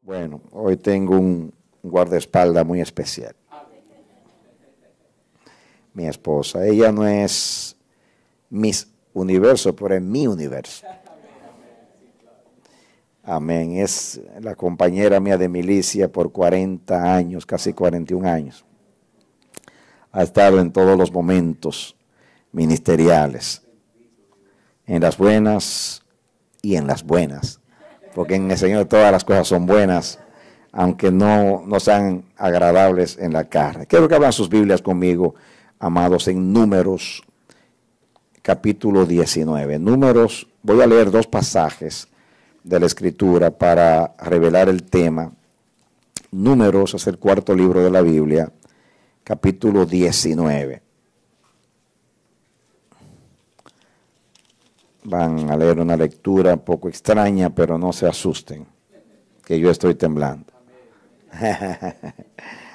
Bueno, hoy tengo un guardaespaldas muy especial. Mi esposa, ella no es Miss Universo, pero es mi universo. Amén. Es la compañera mía de milicia por 40 años, casi 41 años. Ha estado en todos los momentos ministeriales, en las buenas y en las buenas, porque en el Señor todas las cosas son buenas, aunque no sean agradables en la carne. Quiero que abran sus Biblias conmigo, amados, en Números, capítulo 19. Números, voy a leer dos pasajes de la Escritura para revelar el tema. Números es el cuarto libro de la Biblia, capítulo 19. Van a leer una lectura un poco extraña, pero no se asusten, que yo estoy temblando.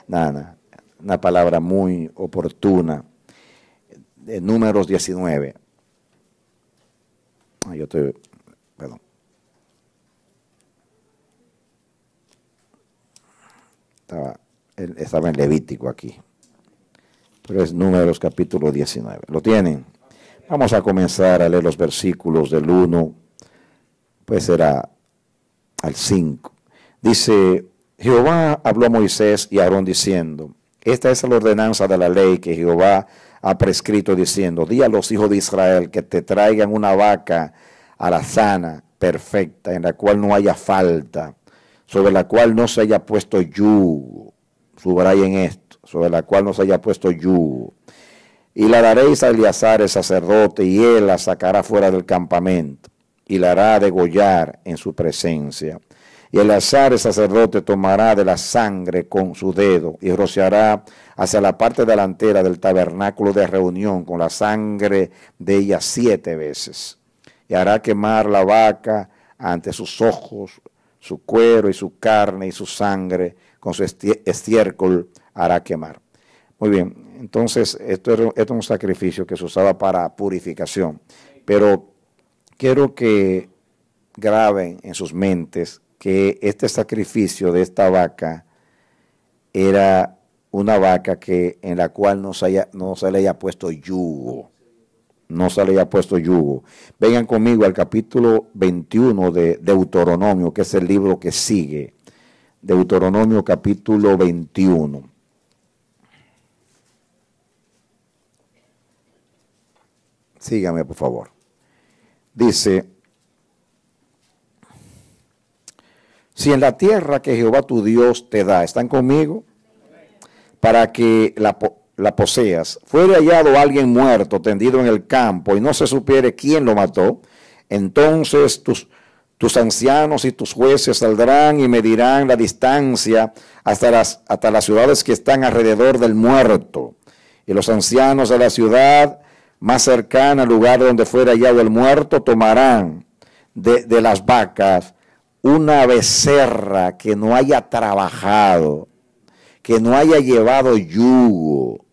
Nada, una palabra muy oportuna. De Números 19. Perdón. Estaba en Levítico aquí, pero es Números capítulo 19. ¿Lo tienen? Vamos a comenzar a leer los versículos del 1, pues será al 5. Dice: Jehová habló a Moisés y a Aarón diciendo: esta es la ordenanza de la ley que Jehová ha prescrito diciendo: di a los hijos de Israel que te traigan una vaca alazana, perfecta, en la cual no haya falta, sobre la cual no se haya puesto yugo. Subrayen esto: sobre la cual no se haya puesto yugo. Y la daréis a Eleazar el sacerdote, y él la sacará fuera del campamento, y la hará degollar en su presencia. Y Eleazar el sacerdote tomará de la sangre con su dedo, y rociará hacia la parte delantera del tabernáculo de reunión con la sangre de ella 7 veces. Y hará quemar la vaca ante sus ojos, su cuero y su carne y su sangre, con su estiércol hará quemar. Muy bien, entonces esto es un sacrificio que se usaba para purificación, pero quiero que graben en sus mentes que este sacrificio de esta vaca era una vaca en la cual no se le haya puesto yugo. No se le haya puesto yugo. Vengan conmigo al capítulo 21 de Deuteronomio, que es el libro que sigue. Deuteronomio capítulo 21. Sígame, por favor. Dice: si en la tierra que Jehová tu Dios te da, ¿están conmigo? Para que la poseas, fuere hallado alguien muerto tendido en el campo y no se supiere quién lo mató, entonces tus ancianos y tus jueces saldrán y medirán la distancia hasta las ciudades que están alrededor del muerto. Y los ancianos de la ciudad más cercana al lugar donde fuera hallado el muerto tomarán de las vacas una becerra que no haya trabajado, que no haya llevado yugo.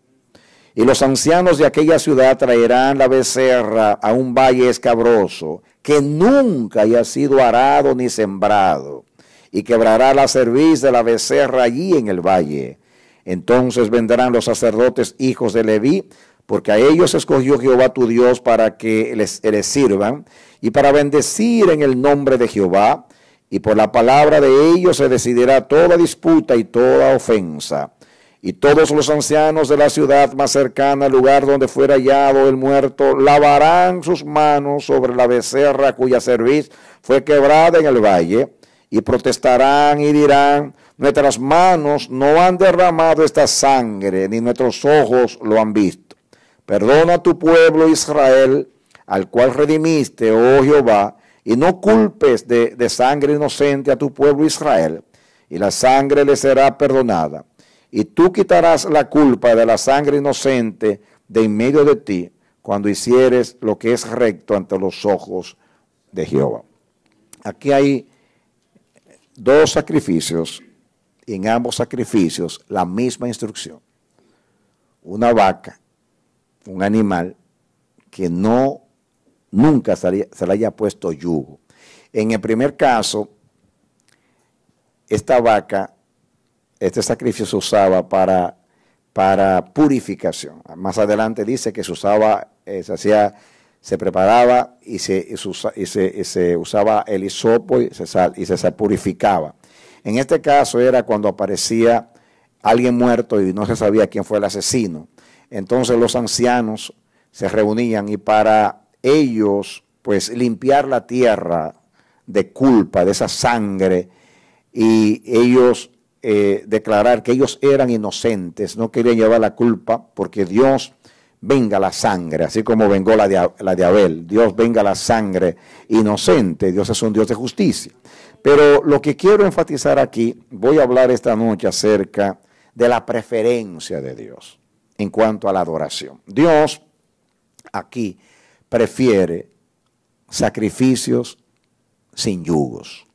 Y los ancianos de aquella ciudad traerán la becerra a un valle escabroso que nunca haya sido arado ni sembrado, y quebrará la cerviz de la becerra allí en el valle. Entonces vendrán los sacerdotes hijos de Leví, porque a ellos escogió Jehová tu Dios para que les sirvan, y para bendecir en el nombre de Jehová, y por la palabra de ellos se decidirá toda disputa y toda ofensa. Y todos los ancianos de la ciudad más cercana al lugar donde fuera hallado el muerto lavarán sus manos sobre la becerra cuya cerviz fue quebrada en el valle, y protestarán y dirán: nuestras manos no han derramado esta sangre, ni nuestros ojos lo han visto. Perdona a tu pueblo Israel, al cual redimiste, oh Jehová, y no culpes de sangre inocente a tu pueblo Israel, y la sangre le será perdonada. Y tú quitarás la culpa de la sangre inocente de en medio de ti, cuando hicieres lo que es recto ante los ojos de Jehová. Aquí hay dos sacrificios, y en ambos sacrificios la misma instrucción. Una vaca, un animal que nunca se le haya puesto yugo. En el primer caso, esta vaca, este sacrificio se usaba para purificación. Más adelante dice que se usaba, se preparaba y se usaba el hisopo y se purificaba. En este caso era cuando aparecía alguien muerto y no se sabía quién fue el asesino. Entonces los ancianos se reunían y para ellos, pues, limpiar la tierra de culpa, de esa sangre, y ellos declarar que ellos eran inocentes, no querían llevar la culpa, porque Dios venga la sangre, así como vengó la de Abel. Dios venga la sangre inocente, Dios es un Dios de justicia. Pero lo que quiero enfatizar aquí, voy a hablar esta noche acerca de la preferencia de Dios en cuanto a la adoración. Dios aquí prefiere sacrificios sin yugos.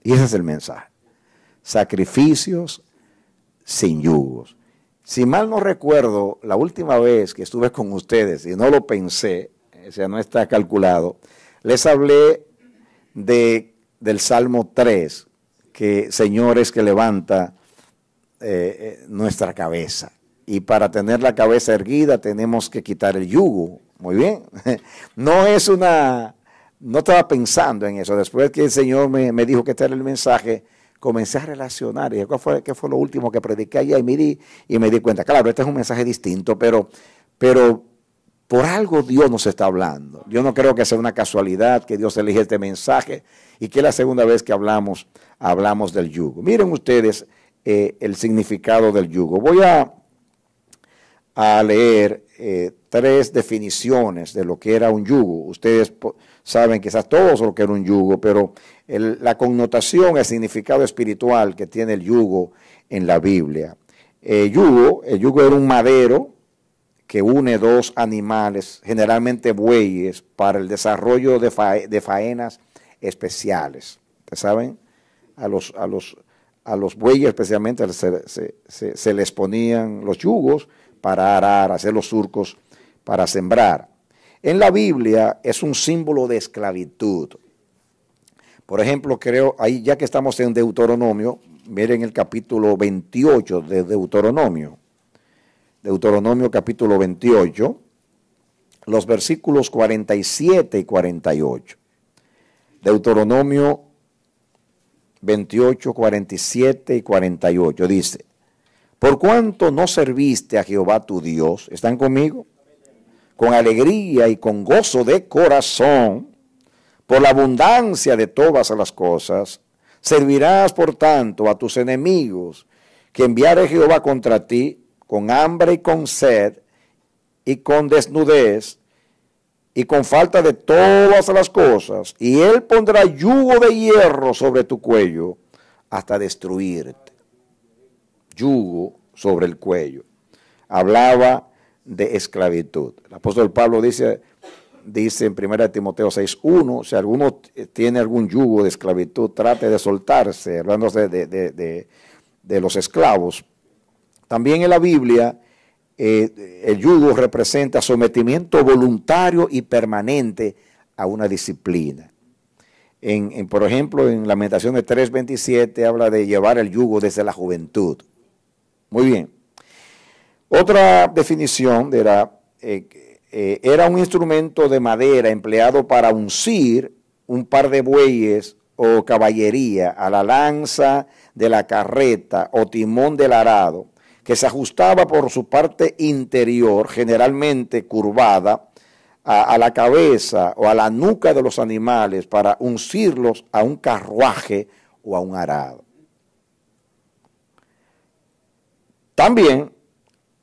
Y ese es el mensaje. Sacrificios sin yugos. Si mal no recuerdo, la última vez que estuve con ustedes, y no lo pensé, o sea, no está calculado, les hablé del Salmo 3, que Señor es que levanta nuestra cabeza. Y para tener la cabeza erguida tenemos que quitar el yugo. Muy bien. No estaba pensando en eso. Después que el Señor me dijo que este era el mensaje, comencé a relacionar. Y dije, ¿qué fue lo último que prediqué allá? Y me di cuenta. Claro, este es un mensaje distinto, pero por algo Dios nos está hablando. Yo no creo que sea una casualidad que Dios elige este mensaje y que es la segunda vez que hablamos del yugo. Miren ustedes el significado del yugo. Voy a leer 3 definiciones de lo que era un yugo. Ustedes saben quizás todos lo que era un yugo, pero la connotación, el significado espiritual que tiene el yugo en la Biblia. El yugo era un madero que une 2 animales, generalmente bueyes, para el desarrollo de faenas especiales. ¿Ustedes saben? A los bueyes especialmente se les ponían los yugos para arar, hacer los surcos para sembrar. En la Biblia es un símbolo de esclavitud. Por ejemplo, creo, ahí ya que estamos en Deuteronomio, miren el capítulo 28 de Deuteronomio. Deuteronomio capítulo 28, los versículos 47 y 48. Deuteronomio 28, 47 y 48 dice: por cuanto no serviste a Jehová tu Dios, ¿están conmigo? Con alegría y con gozo de corazón, por la abundancia de todas las cosas, servirás por tanto a tus enemigos, que enviare Jehová contra ti, con hambre y con sed, y con desnudez, y con falta de todas las cosas, y él pondrá yugo de hierro sobre tu cuello, hasta destruirte. Yugo sobre el cuello. Hablaba de esclavitud. El apóstol Pablo dice en 1 Timoteo 6:1, si alguno tiene algún yugo de esclavitud, trate de soltarse, hablando de los esclavos. También en la Biblia, el yugo representa sometimiento voluntario y permanente a una disciplina. Por ejemplo, en Lamentaciones 3:27 habla de llevar el yugo desde la juventud. Muy bien. Otra definición era un instrumento de madera empleado para uncir un par de bueyes o caballería a la lanza de la carreta o timón del arado, que se ajustaba por su parte interior, generalmente curvada, a la cabeza o a la nuca de los animales para uncirlos a un carruaje o a un arado. También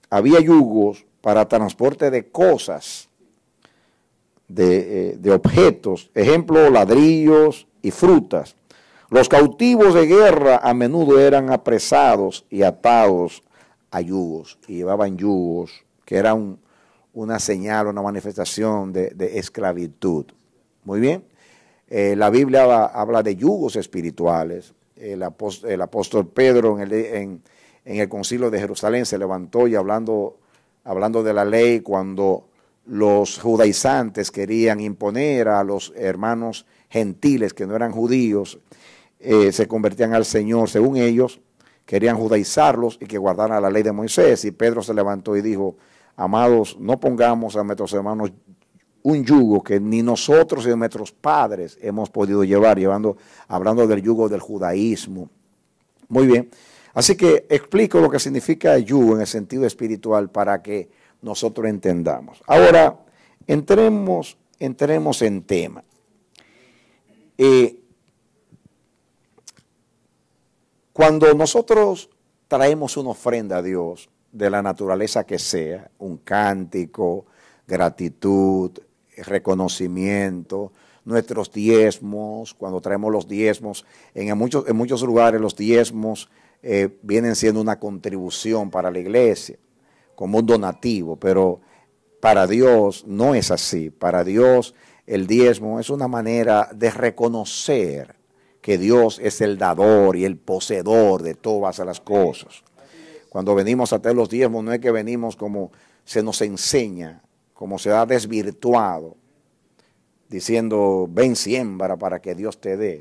había yugos para transporte de cosas, de objetos, ejemplo, ladrillos y frutas. Los cautivos de guerra a menudo eran apresados y atados a yugos, y llevaban yugos, que eran una señal, una manifestación de esclavitud. Muy bien. La Biblia habla de yugos espirituales. El apóstol Pedro en el concilio de Jerusalén se levantó y hablando de la ley, cuando los judaizantes querían imponer a los hermanos gentiles que no eran judíos se convertían al Señor, según ellos, querían judaizarlos y que guardaran la ley de Moisés. Y Pedro se levantó y dijo, amados, no pongamos a nuestros hermanos un yugo que ni nosotros ni nuestros padres hemos podido llevar, hablando del yugo del judaísmo. Muy bien, así que explico lo que significa yugo en el sentido espiritual para que nosotros entendamos. Ahora, entremos en tema. Cuando nosotros traemos una ofrenda a Dios, de la naturaleza que sea, un cántico, gratitud, reconocimiento, nuestros diezmos, cuando traemos los diezmos, en muchos lugares los diezmos vienen siendo una contribución para la iglesia, como un donativo, pero para Dios no es así. Para Dios el diezmo es una manera de reconocer que Dios es el dador y el poseedor de todas las cosas. Cuando venimos a traer los diezmos no es que venimos como se nos enseña, como se ha desvirtuado, diciendo ven siembra para que Dios te dé.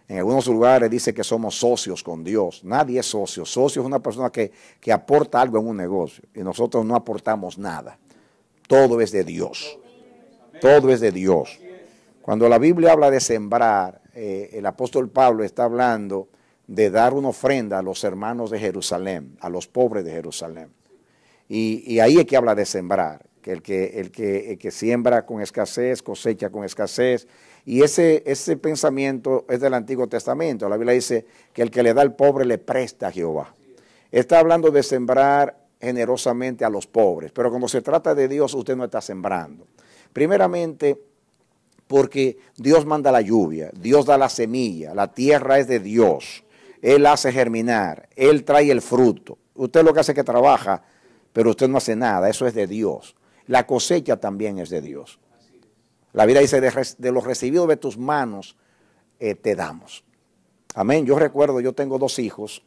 En algunos lugares dice que somos socios con Dios. Nadie es socio. Socio es una persona que aporta algo en un negocio y nosotros no aportamos nada. Todo es de Dios. Todo es de Dios. Cuando la Biblia habla de sembrar, el apóstol Pablo está hablando de dar una ofrenda a los hermanos de Jerusalén, a los pobres de Jerusalén. Y ahí es que habla de sembrar, que el que siembra con escasez, cosecha con escasez. Y ese pensamiento es del Antiguo Testamento. La Biblia dice que el que le da al pobre le presta a Jehová. Está hablando de sembrar generosamente a los pobres, pero cuando se trata de Dios, usted no está sembrando. Primeramente, porque Dios manda la lluvia, Dios da la semilla, la tierra es de Dios, Él hace germinar, Él trae el fruto. Usted lo que hace es que trabaja, pero usted no hace nada, eso es de Dios. La cosecha también es de Dios. La Biblia dice, de los recibidos de tus manos te damos. Amén. Yo recuerdo, yo tengo 2 hijos,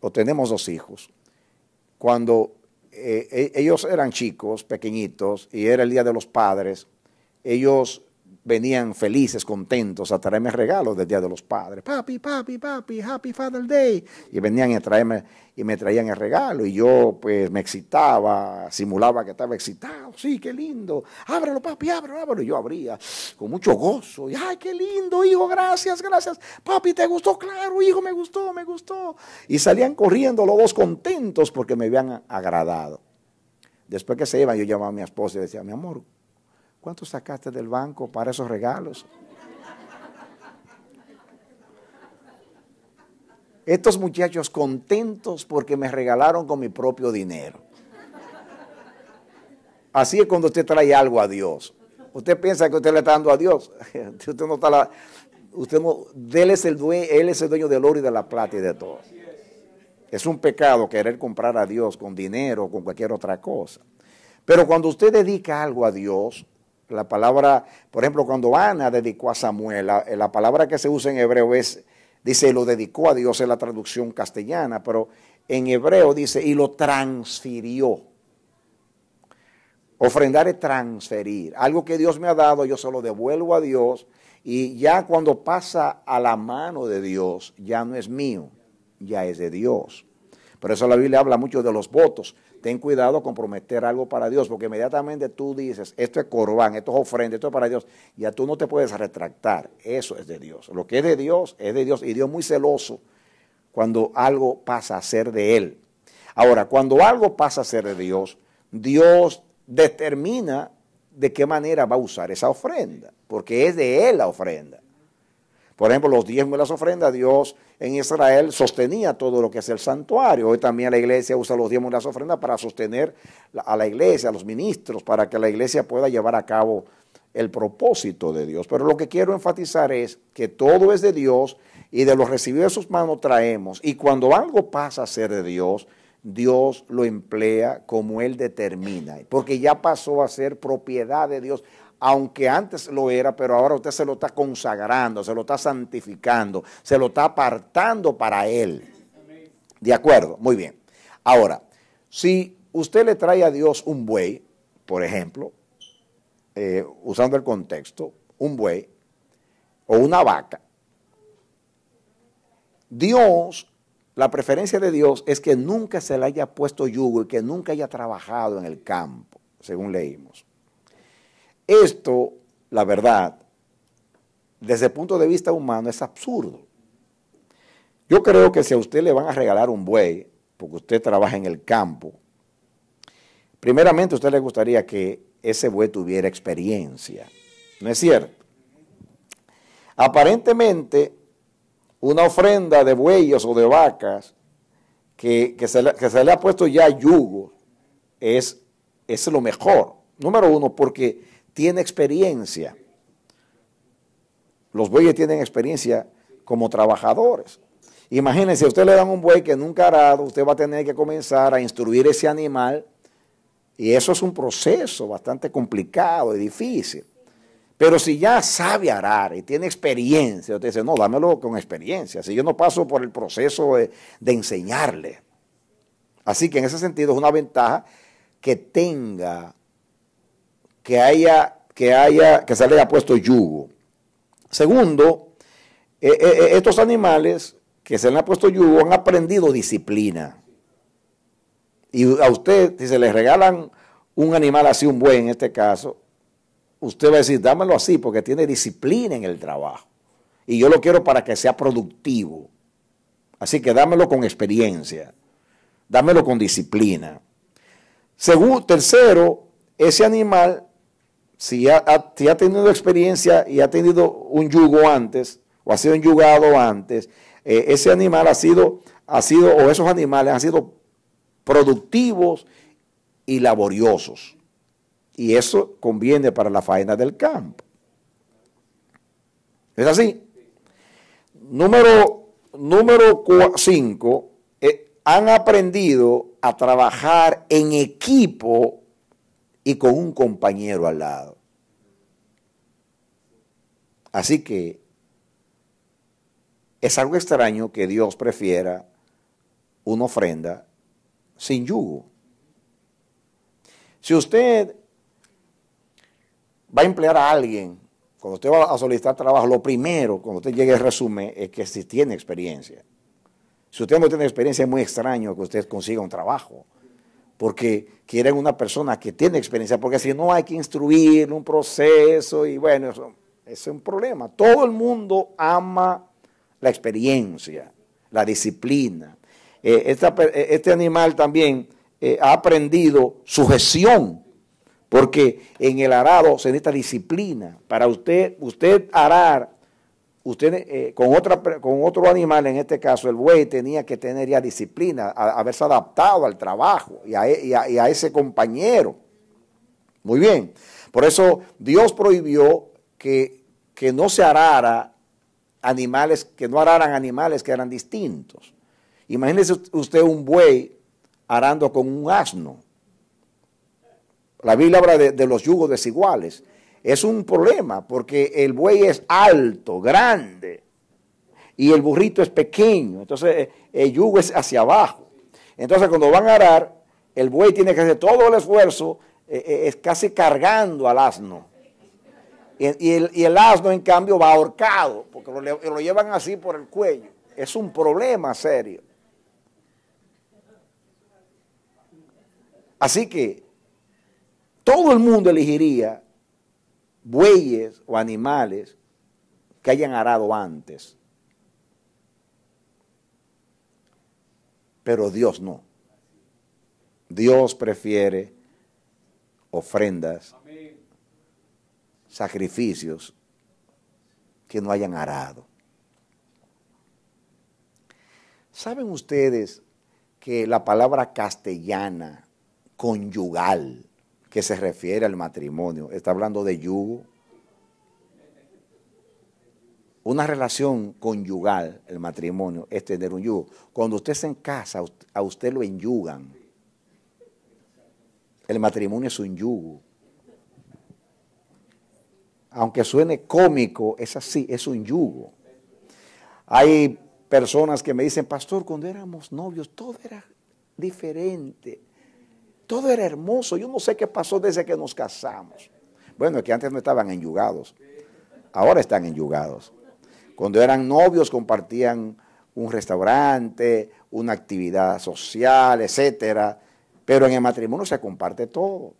o tenemos 2 hijos, cuando ellos eran chicos, pequeñitos, y era el Día de los Padres, ellos venían felices, contentos a traerme regalos del Día de los Padres. Papi, papi, papi, Happy Father's Day. Y venían y me traían el regalo, y yo pues me excitaba, simulaba que estaba excitado. Sí, qué lindo. Ábrelo, papi, ábrelo. Y yo abría con mucho gozo. Y, ay, qué lindo, hijo, gracias, gracias. Papi, ¿te gustó? Claro, hijo, me gustó, me gustó. Y salían corriendo los 2 contentos porque me habían agradado. Después que se iban, yo llamaba a mi esposa y decía, mi amor, ¿cuánto sacaste del banco para esos regalos? Estos muchachos contentos porque me regalaron con mi propio dinero. Así es cuando usted trae algo a Dios. Usted piensa que usted le está dando a Dios. Usted no está Él es el dueño del oro y de la plata y de todo. Es un pecado querer comprar a Dios con dinero o con cualquier otra cosa. Pero cuando usted dedica algo a Dios, la palabra, por ejemplo, cuando Ana dedicó a Samuel, la palabra que se usa en hebreo dice, lo dedicó a Dios, es la traducción castellana, pero en hebreo dice, y lo transfirió. Ofrendar es transferir. Algo que Dios me ha dado, yo se lo devuelvo a Dios, y ya cuando pasa a la mano de Dios, ya no es mío, ya es de Dios. Por eso la Biblia habla mucho de los votos. Ten cuidado con prometer algo para Dios, porque inmediatamente tú dices, esto es corbán, esto es ofrenda, esto es para Dios, ya tú no te puedes retractar. Eso es de Dios. Lo que es de Dios, y Dios es muy celoso cuando algo pasa a ser de Él. Ahora, cuando algo pasa a ser de Dios, Dios determina de qué manera va a usar esa ofrenda, porque es de Él la ofrenda. Por ejemplo, los diezmos y las ofrendas, Dios en Israel sostenía todo lo que es el santuario. Hoy también la iglesia usa los diezmos y las ofrendas para sostener a la iglesia, a los ministros, para que la iglesia pueda llevar a cabo el propósito de Dios. Pero lo que quiero enfatizar es que todo es de Dios y de los recibidos de sus manos traemos. Y cuando algo pasa a ser de Dios, Dios lo emplea como Él determina, porque ya pasó a ser propiedad de Dios. Aunque antes lo era, pero ahora usted se lo está consagrando, se lo está santificando, se lo está apartando para Él. ¿De acuerdo? Muy bien. Ahora, si usted le trae a Dios un buey, por ejemplo, usando el contexto, un buey, o una vaca. Dios, la preferencia de Dios es que nunca se le haya puesto yugo y que nunca haya trabajado en el campo, según leímos. Esto, la verdad, desde el punto de vista humano es absurdo. Yo creo que si a usted le van a regalar un buey, porque usted trabaja en el campo, primeramente a usted le gustaría que ese buey tuviera experiencia. ¿No es cierto? Aparentemente, una ofrenda de bueyes o de vacas que se le ha puesto ya yugo es lo mejor. Número uno, porque tiene experiencia. Los bueyes tienen experiencia como trabajadores. Imagínense, a usted le dan un buey que nunca ha arado, usted va a tener que comenzar a instruir ese animal y eso es un proceso bastante complicado y difícil. Pero si ya sabe arar y tiene experiencia, usted dice, no, dámelo con experiencia, si yo no paso por el proceso de enseñarle. Así que en ese sentido es una ventaja que tenga, que se le haya puesto yugo. Segundo, estos animales que se le ha puesto yugo han aprendido disciplina. Y a usted, si se le regalan un animal así, un buey en este caso, usted va a decir, dámelo así porque tiene disciplina en el trabajo. Y yo lo quiero para que sea productivo. Así que dámelo con experiencia. Dámelo con disciplina. Tercero, ese animal, si ha tenido experiencia y ha tenido un yugo antes, o ha sido enyugado antes, ese animal o esos animales han sido productivos y laboriosos. Y eso conviene para la faena del campo. ¿Es así? Número 5, han aprendido a trabajar en equipo y con un compañero al lado. Así que es algo extraño que Dios prefiera una ofrenda sin yugo. Si usted va a emplear a alguien, cuando usted va a solicitar trabajo, lo primero, cuando usted llegue al resumen, es que si tiene experiencia. Si usted no tiene experiencia, es muy extraño que usted consiga un trabajo, porque quieren una persona que tiene experiencia, porque si no hay que instruir un proceso y bueno, eso es un problema. Todo el mundo ama la experiencia, la disciplina. Este animal también ha aprendido sujeción, porque en el arado se necesita disciplina. Para usted arar, con otro animal, en este caso el buey, tenía que tener ya disciplina, haberse adaptado al trabajo y a ese compañero. Muy bien. Por eso Dios prohibió que no se arara animales, que no araran animales que eran distintos. Imagínese usted un buey arando con un asno. La Biblia habla de los yugos desiguales. Es un problema porque el buey es alto, grande, y el burrito es pequeño. Entonces el yugo es hacia abajo. Entonces cuando van a arar, el buey tiene que hacer todo el esfuerzo, es casi cargando al asno. Y el asno, en cambio, va ahorcado, porque lo llevan así por el cuello. Es un problema serio. Así que todo el mundo elegiría bueyes o animales que hayan arado antes. Pero Dios no. Dios prefiere ofrendas, sacrificios que no hayan arado. ¿Saben ustedes que la palabra castellana, conyugal, que se refiere al matrimonio, está hablando de yugo? Una relación conyugal, el matrimonio, es tener un yugo. Cuando usted se casa, a usted lo enyugan. El matrimonio es un yugo. Aunque suene cómico, es así, es un yugo. Hay personas que me dicen, pastor, cuando éramos novios todo era diferente, todo era hermoso, yo no sé qué pasó desde que nos casamos. Bueno, es que antes no estaban enyugados. ahora están enyugados. Cuando eran novios compartían un restaurante, una actividad social, etcétera, pero en el matrimonio se comparte todo.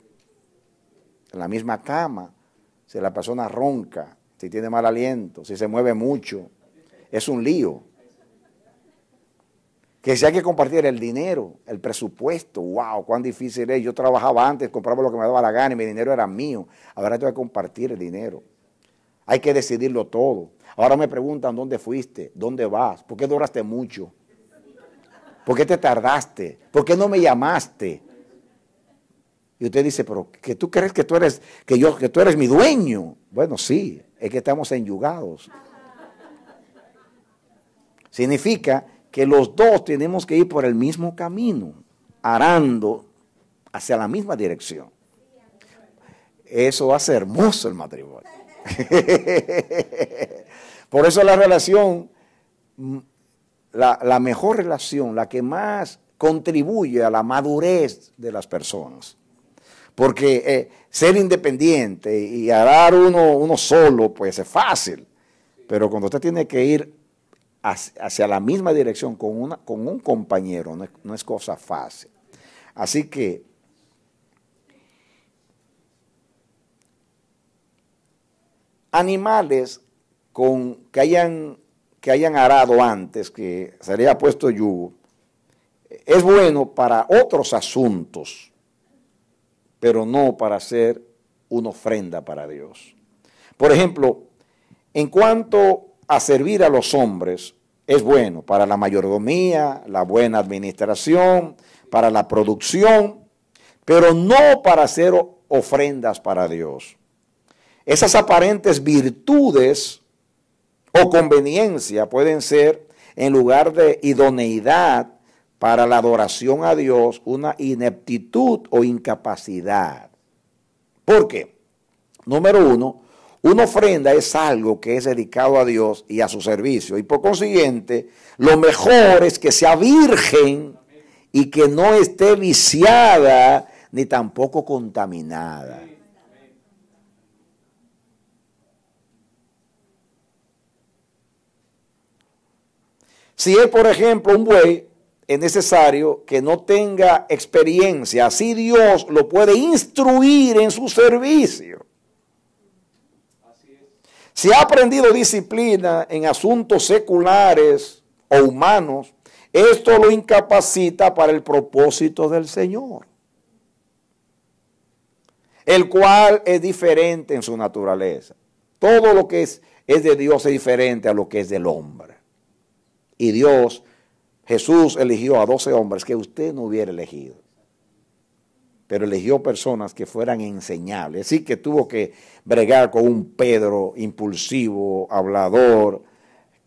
En la misma cama, si la persona ronca, si tiene mal aliento, si se mueve mucho, es un lío. Que si hay que compartir el dinero, el presupuesto, wow, cuán difícil es. Yo trabajaba antes, compraba lo que me daba la gana y mi dinero era mío. Ahora tengo que compartir el dinero. Hay que decidirlo todo. Ahora me preguntan dónde fuiste, dónde vas, por qué duraste mucho, por qué te tardaste, por qué no me llamaste. Y usted dice, pero que tú crees que tú eres mi dueño. Bueno, sí, es que estamos enyugados. Significa que los dos tenemos que ir por el mismo camino, arando hacia la misma dirección. Eso hace hermoso el matrimonio. Por eso la relación, la mejor relación, la que más contribuye a la madurez de las personas. Porque ser independiente y arar uno solo, pues es fácil. Pero cuando usted tiene que ir hacia la misma dirección con un compañero, no es cosa fácil. Así que animales que hayan arado antes, que se haya puesto yugo, es bueno para otros asuntos, pero no para hacer una ofrenda para Dios. Por ejemplo, en cuanto a servir a los hombres, es bueno para la mayordomía, la buena administración, para la producción, pero no para hacer ofrendas para Dios. Esas aparentes virtudes o conveniencia pueden ser, en lugar de idoneidad para la adoración a Dios, una ineptitud o incapacidad. ¿Por qué? Número uno, una ofrenda es algo que es dedicado a Dios y a su servicio. Y por consiguiente, lo mejor es que sea virgen y que no esté viciada ni tampoco contaminada. Si es, por ejemplo, un buey, es necesario que no tenga experiencia. Así Dios lo puede instruir en su servicio. Si ha aprendido disciplina en asuntos seculares o humanos, esto lo incapacita para el propósito del Señor, el cual es diferente en su naturaleza. Todo lo que es de Dios es diferente a lo que es del hombre. Y Dios, Jesús eligió a 12 hombres que usted no hubiera elegido, pero eligió personas que fueran enseñables. Así que tuvo que bregar con un Pedro impulsivo, hablador,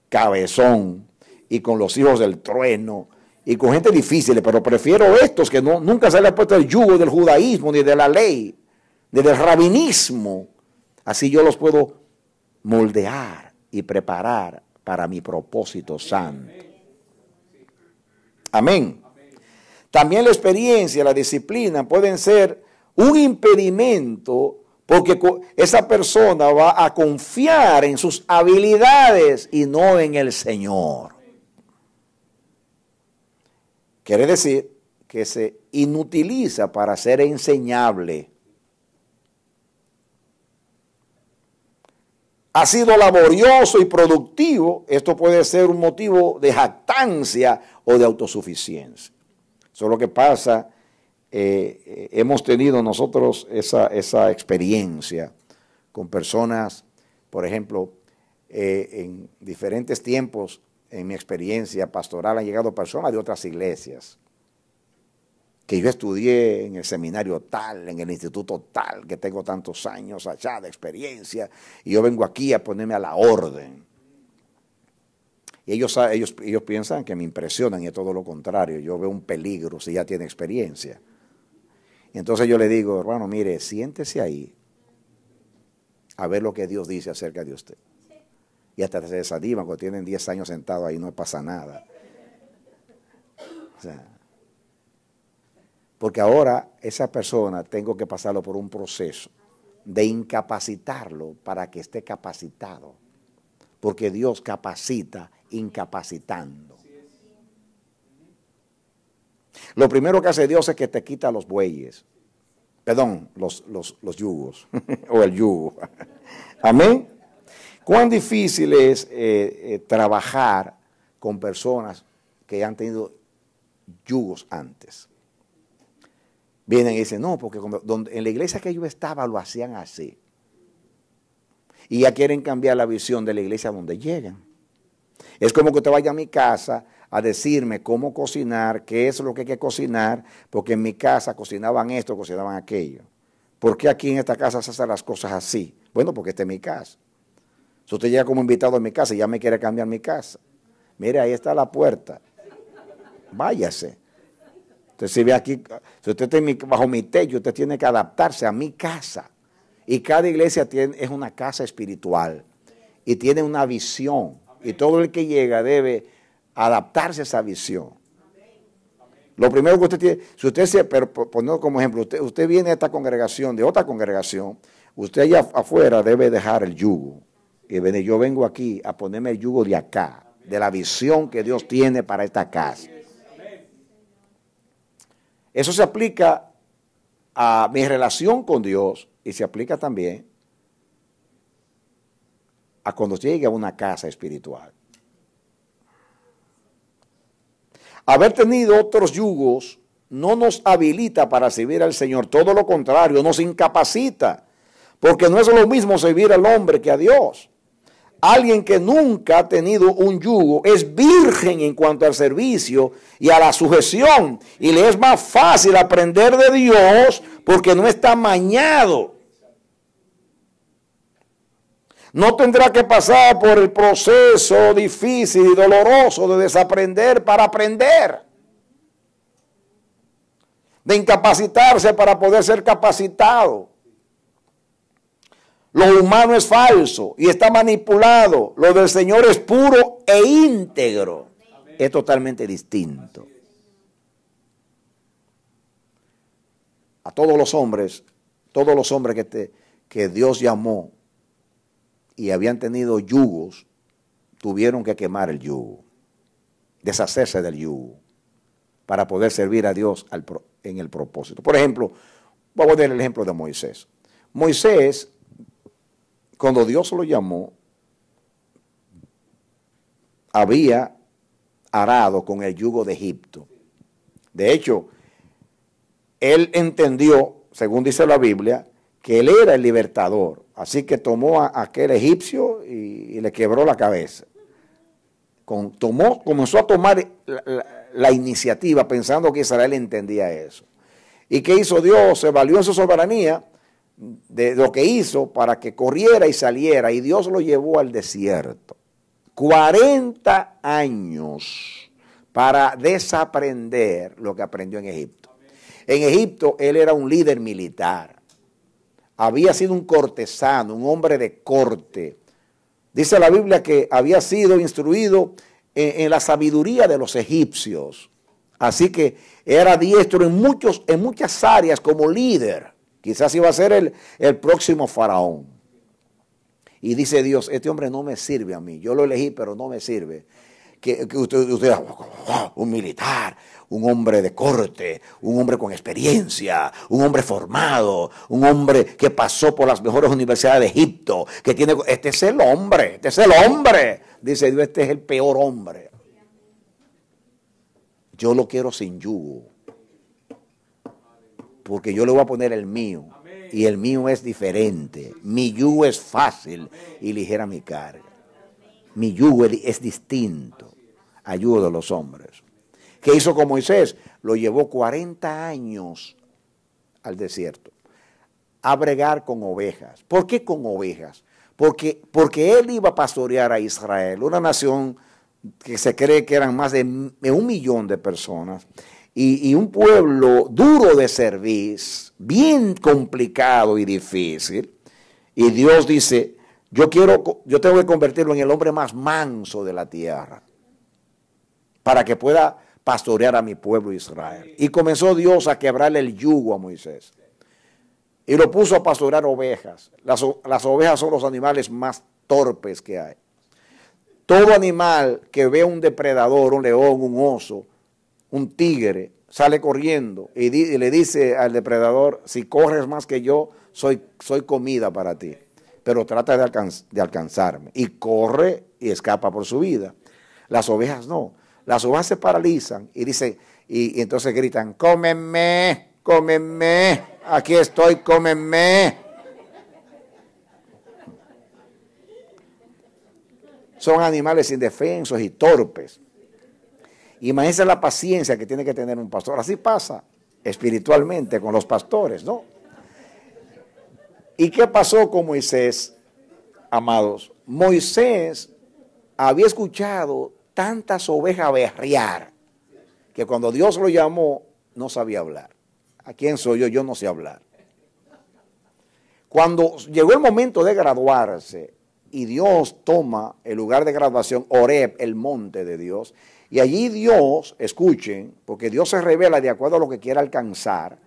cabezón, y con los hijos del trueno, y con gente difícil, pero prefiero estos que nunca se les ha puesto el yugo del judaísmo, ni de la ley, ni del rabinismo. Así yo los puedo moldear y preparar para mi propósito santo. Amén. También la experiencia, la disciplina pueden ser un impedimento porque esa persona va a confiar en sus habilidades y no en el Señor. Quiere decir que se inutiliza para ser enseñable. Ha sido laborioso y productivo, esto puede ser un motivo de jactancia o de autosuficiencia. Eso es lo que pasa, hemos tenido nosotros esa experiencia con personas, por ejemplo, en diferentes tiempos, en mi experiencia pastoral han llegado personas de otras iglesias, que yo estudié en el seminario tal, en el instituto tal, que tengo tantos años allá de experiencia, y yo vengo aquí a ponerme a la orden. Y ellos piensan que me impresionan y es todo lo contrario. Yo veo un peligro si ya tiene experiencia. Y entonces yo le digo, hermano, mire, siéntese ahí a ver lo que Dios dice acerca de usted. Y hasta se desaniman cuando tienen 10 años sentados ahí, no pasa nada. O sea, porque ahora esa persona tengo que pasarlo por un proceso de incapacitarlo para que esté capacitado. Porque Dios capacita incapacitando. Lo primero que hace Dios es que te quita los bueyes. Perdón, los yugos. O el yugo. Amén. Cuán difícil es trabajar con personas que han tenido yugos antes. Vienen y dicen, no, porque en la iglesia que yo estaba lo hacían así. Y ya quieren cambiar la visión de la iglesia donde llegan. Es como que usted vaya a mi casa a decirme cómo cocinar, qué es lo que hay que cocinar, porque en mi casa cocinaban esto, cocinaban aquello. ¿Por qué aquí en esta casa se hacen las cosas así? Bueno, porque esta es mi casa. Si usted llega como invitado a mi casa y ya me quiere cambiar mi casa, mire, ahí está la puerta. Váyase. Usted si ve aquí, si usted está bajo mi techo, usted tiene que adaptarse a mi casa. Y cada iglesia es una casa espiritual y tiene una visión. Y todo el que llega debe adaptarse a esa visión. Lo primero que usted tiene, si usted pero poniendo como ejemplo, usted viene a esta congregación, de otra congregación, usted allá afuera debe dejar el yugo. Y yo vengo aquí a ponerme el yugo de acá, de la visión que Dios tiene para esta casa. Eso se aplica a mi relación con Dios y se aplica también a cuando llegue a una casa espiritual. Haber tenido otros yugos no nos habilita para servir al Señor, todo lo contrario, nos incapacita, porque no es lo mismo servir al hombre que a Dios. Alguien que nunca ha tenido un yugo es virgen en cuanto al servicio y a la sujeción, y le es más fácil aprender de Dios porque no está mañado. No tendrá que pasar por el proceso difícil y doloroso de desaprender para aprender, de incapacitarse para poder ser capacitado. Lo humano es falso y está manipulado. Lo del Señor es puro e íntegro. Es totalmente distinto. A todos los hombres que Dios llamó y habían tenido yugos, tuvieron que quemar el yugo, deshacerse del yugo, para poder servir a Dios en el propósito. Por ejemplo, voy a poner el ejemplo de Moisés. Moisés, cuando Dios lo llamó, había arado con el yugo de Egipto. De hecho, él entendió, según dice la Biblia, que él era el libertador. Así que tomó a aquel egipcio y le quebró la cabeza. Comenzó a tomar la iniciativa pensando que Israel entendía eso. ¿Y qué hizo Dios? Se valió en su soberanía de lo que hizo para que corriera y saliera, y Dios lo llevó al desierto. 40 años para desaprender lo que aprendió en Egipto. En Egipto él era un líder militar. Había sido un cortesano, un hombre de corte. Dice la Biblia que había sido instruido en la sabiduría de los egipcios. Así que era diestro en muchas áreas como líder. Quizás iba a ser el próximo faraón. Y dice Dios, este hombre no me sirve a mí. Yo lo elegí, pero no me sirve. Que usted un militar, un hombre de corte, un hombre con experiencia, un hombre formado, un hombre que pasó por las mejores universidades de Egipto, que tiene, este es el hombre. Dice Dios, este es el peor hombre. Yo lo quiero sin yugo, porque yo le voy a poner el mío, y el mío es diferente. Mi yugo es fácil y ligera mi carga. Mi yugo es distinto al yugo de los hombres. ¿Qué hizo con Moisés? Lo llevó 40 años al desierto a bregar con ovejas. ¿Por qué con ovejas? Porque él iba a pastorear a Israel, una nación que se cree que eran más de 1 millón de personas, y un pueblo duro de servir, bien complicado y difícil. Y Dios dice, yo tengo que convertirlo en el hombre más manso de la tierra, para que pueda pastorear a mi pueblo Israel. Y comenzó Dios a quebrarle el yugo a Moisés. y lo puso a pastorear ovejas. Las ovejas son los animales más torpes que hay. Todo animal que ve un depredador, un león, un oso, un tigre, sale corriendo y le dice al depredador, si corres más que yo, soy comida para ti. Pero trata de alcanzarme. Y corre y escapa por su vida. Las ovejas no. Las ovejas se paralizan y dicen, y entonces gritan, cómeme, cómeme, aquí estoy, cómeme. Son animales indefensos y torpes. Imagínense la paciencia que tiene que tener un pastor. Así pasa espiritualmente con los pastores, ¿no? ¿Y qué pasó con Moisés, amados? Moisés había escuchado tantas ovejas berrear que cuando Dios lo llamó no sabía hablar. ¿A quién soy yo? Yo no sé hablar. Cuando llegó el momento de graduarse y Dios toma el lugar de graduación, Horeb, el monte de Dios, y allí Dios, escuchen, porque Dios se revela de acuerdo a lo que quiere alcanzar,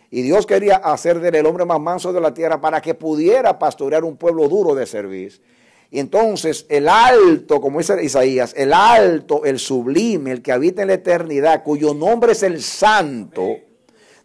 y Dios quería hacer de él el hombre más manso de la tierra para que pudiera pastorear un pueblo duro de servir. Y entonces el alto, como dice Isaías, el alto, el sublime, el que habita en la eternidad, cuyo nombre es el santo,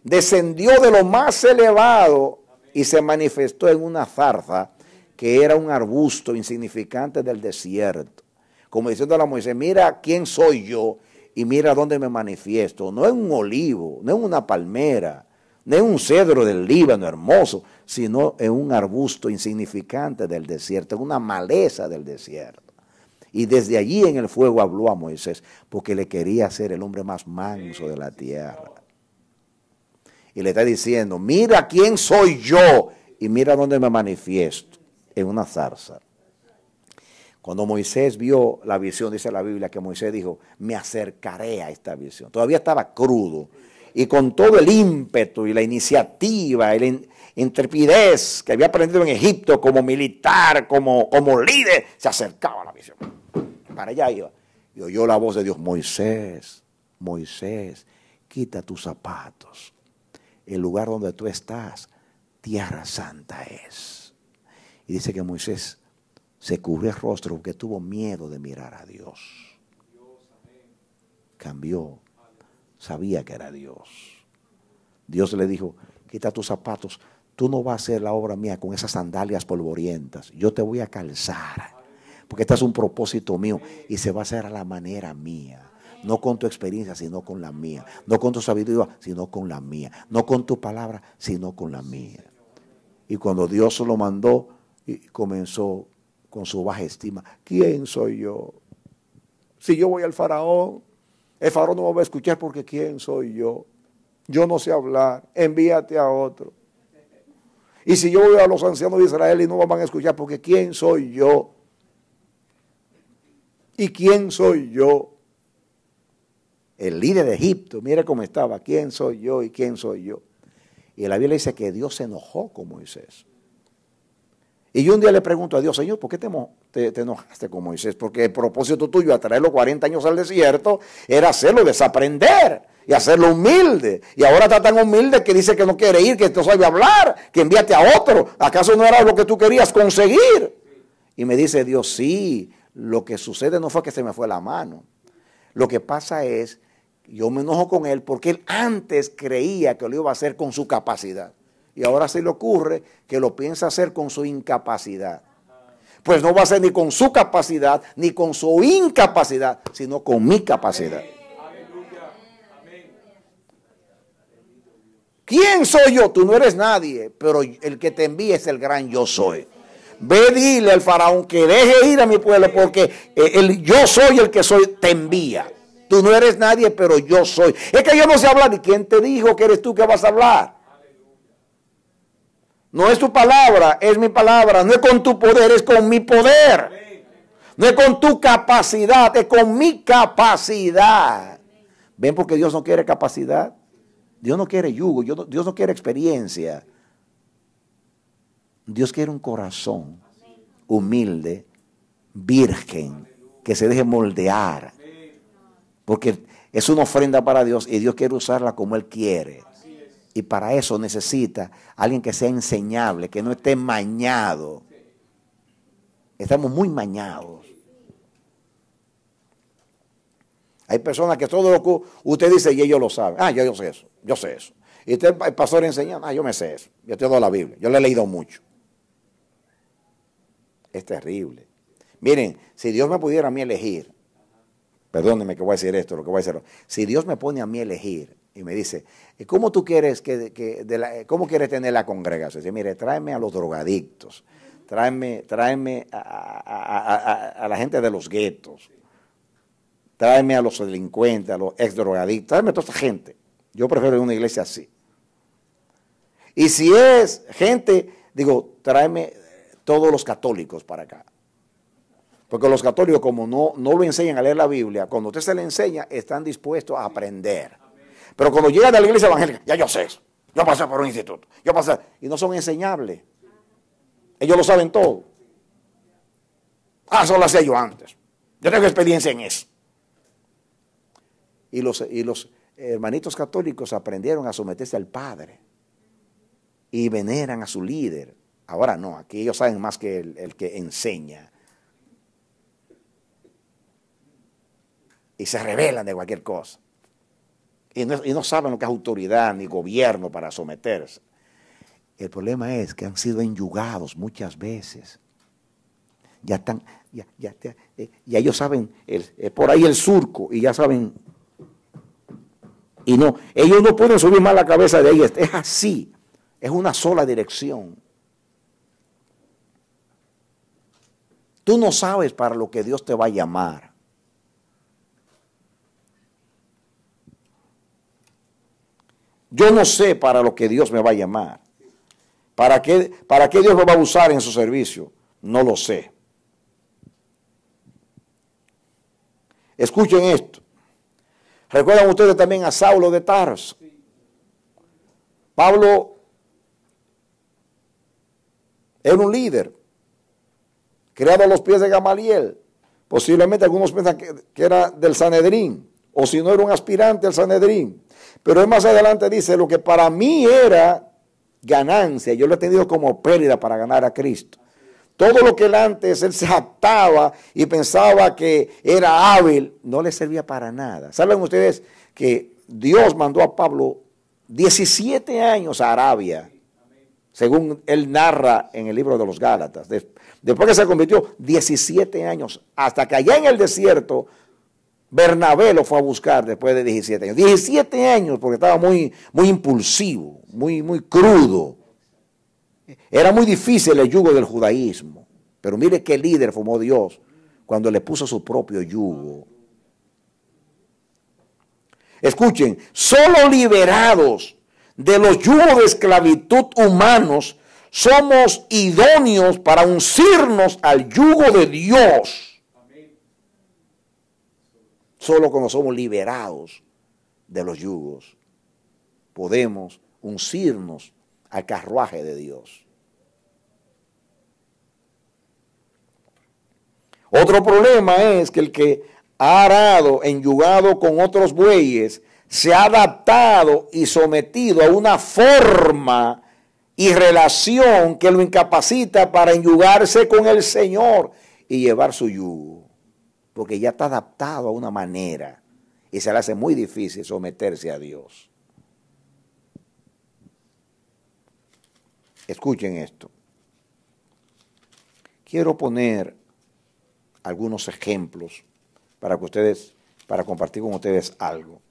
descendió de lo más elevado y se manifestó en una zarza que era un arbusto insignificante del desierto. Como diciendo a Moisés, mira quién soy yo y mira dónde me manifiesto. No es un olivo, no es una palmera, no es un cedro del Líbano hermoso, sino en un arbusto insignificante del desierto, en una maleza del desierto. Y desde allí en el fuego habló a Moisés, porque le quería ser el hombre más manso de la tierra. Y le está diciendo, mira quién soy yo y mira dónde me manifiesto, en una zarza. Cuando Moisés vio la visión, dice la Biblia que Moisés dijo, me acercaré a esta visión. Todavía estaba crudo. Y con todo el ímpetu y la iniciativa y la intrepidez que había aprendido en Egipto como militar, como líder, se acercaba a la visión. Para allá iba. Y oyó la voz de Dios, Moisés, Moisés, quita tus zapatos. El lugar donde tú estás, tierra santa es. Y dice que Moisés se cubrió el rostro porque tuvo miedo de mirar a Dios. Cambió. Sabía que era Dios. Dios le dijo, quita tus zapatos, tú no vas a hacer la obra mía con esas sandalias polvorientas, yo te voy a calzar, porque este es un propósito mío y se va a hacer a la manera mía, no con tu experiencia, sino con la mía, no con tu sabiduría, sino con la mía, no con tu palabra, sino con la mía. Y cuando Dios lo mandó, comenzó con su baja estima, ¿quién soy yo? Si yo voy al faraón, el faraón no me va a escuchar porque ¿quién soy yo? Yo no sé hablar, envíate a otro. Y si yo voy a los ancianos de Israel y no me van a escuchar porque ¿quién soy yo? ¿Y quién soy yo? El líder de Egipto, mire cómo estaba, ¿quién soy yo y quién soy yo? Y la Biblia dice que Dios se enojó con Moisés. Y yo un día le pregunto a Dios, Señor, ¿por qué te enojaste con Moisés? Porque el propósito tuyo a traerlo 40 años al desierto era hacerlo desaprender y hacerlo humilde. Y ahora está tan humilde que dice que no quiere ir, que no sabe hablar, que envíate a otro. ¿Acaso no era lo que tú querías conseguir? Y me dice Dios, sí, lo que sucede no fue que se me fue la mano. Lo que pasa es, yo me enojo con él porque él antes creía que lo iba a hacer con su capacidad. Y ahora se le ocurre que lo piensa hacer con su incapacidad. Pues no va a ser ni con su capacidad, ni con su incapacidad, sino con mi capacidad. ¿Quién soy yo? Tú no eres nadie, pero el que te envía es el gran yo soy. Ve, dile al faraón que deje ir a mi pueblo porque yo soy el que soy, te envía. Tú no eres nadie, pero yo soy. Es que yo no sé hablar. ¿Y quién te dijo que eres tú que vas a hablar? No es tu palabra, es mi palabra. No es con tu poder, es con mi poder. No es con tu capacidad, es con mi capacidad. ¿Ven por qué Dios no quiere capacidad? Dios no quiere yugo, Dios no quiere experiencia. Dios quiere un corazón humilde, virgen, que se deje moldear. Porque es una ofrenda para Dios y Dios quiere usarla como Él quiere. Y para eso necesita alguien que sea enseñable, que no esté mañado. Estamos muy mañados. Hay personas que todo lo que usted dice y ellos lo saben. Ah, yo sé eso, yo sé eso. Y usted, el pastor enseñando, yo me sé eso. Yo te doy la Biblia, yo le he leído mucho. Es terrible. Miren, si Dios me pudiera a mí elegir, perdónenme que voy a decir esto, lo que voy a decir. Si Dios me pone a mí elegir y me dice, ¿cómo tú quieres cómo quieres tener la congregación? Dice, mire, tráeme a los drogadictos, tráeme a la gente de los guetos, tráeme a los delincuentes, a los ex drogadictos, tráeme a toda esta gente. Yo prefiero una iglesia así. Y si es gente, digo, tráeme todos los católicos para acá. Porque los católicos, como no lo enseñan a leer la Biblia, cuando usted se le enseña, están dispuestos a aprender. Pero cuando llegan a la iglesia evangélica, ya yo sé eso. Yo pasé por un instituto. Y no son enseñables. Ellos lo saben todo. Eso lo hacía yo antes. Yo tengo experiencia en eso. Y los hermanitos católicos aprendieron a someterse al Padre. Y veneran a su líder. Ahora no, aquí ellos saben más que el que enseña. Y se rebelan de cualquier cosa. Y no saben lo que es autoridad ni gobierno para someterse. El problema es que han sido enyugados muchas veces. Ya ellos saben, por ahí el surco, y ya saben. Y no, ellos no pueden subir más la cabeza de ellos. Es así, es una sola dirección. Tú no sabes para lo que Dios te va a llamar. Yo no sé para lo que Dios me va a llamar. ¿Para qué Dios me va a usar en su servicio? No lo sé. Escuchen esto. ¿Recuerdan ustedes también a Saulo de Tarso? Pablo era un líder, creado a los pies de Gamaliel. Posiblemente algunos piensan que era del Sanedrín, o si no era un aspirante al Sanedrín. Pero él más adelante dice, lo que para mí era ganancia, yo lo he tenido como pérdida para ganar a Cristo. Todo lo que él antes, él se jactaba y pensaba que era hábil, no le servía para nada. ¿Saben ustedes que Dios mandó a Pablo 17 años a Arabia, según él narra en el libro de los Gálatas? Después que se convirtió, 17 años, hasta que allá en el desierto, Bernabé lo fue a buscar después de 17 años. 17 años porque estaba muy impulsivo, muy crudo. Era muy difícil el yugo del judaísmo. Pero mire qué líder formó Dios cuando le puso su propio yugo. Escuchen, solo liberados de los yugos de esclavitud humanos somos idóneos para uncirnos al yugo de Dios. Solo cuando somos liberados de los yugos podemos uncirnos al carruaje de Dios. Otro problema es que el que ha arado, enyugado con otros bueyes, se ha adaptado y sometido a una forma y relación que lo incapacita para enyugarse con el Señor y llevar su yugo. Porque ya está adaptado a una manera y se le hace muy difícil someterse a Dios. Escuchen esto. Quiero poner algunos ejemplos para compartir con ustedes algo.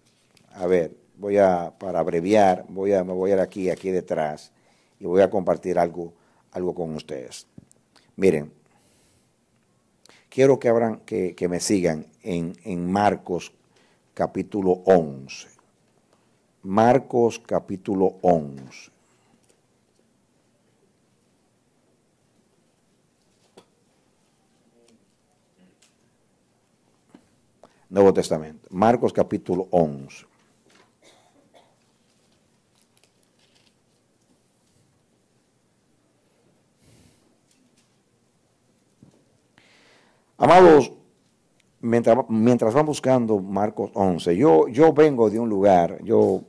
A ver, para abreviar, me voy a ir aquí detrás y voy a compartir algo con ustedes. Miren. Quiero que me sigan en Marcos capítulo 11. Marcos capítulo 11. Nuevo Testamento. Marcos capítulo 11. Amados, mientras van buscando Marcos 11, yo vengo de un lugar, yo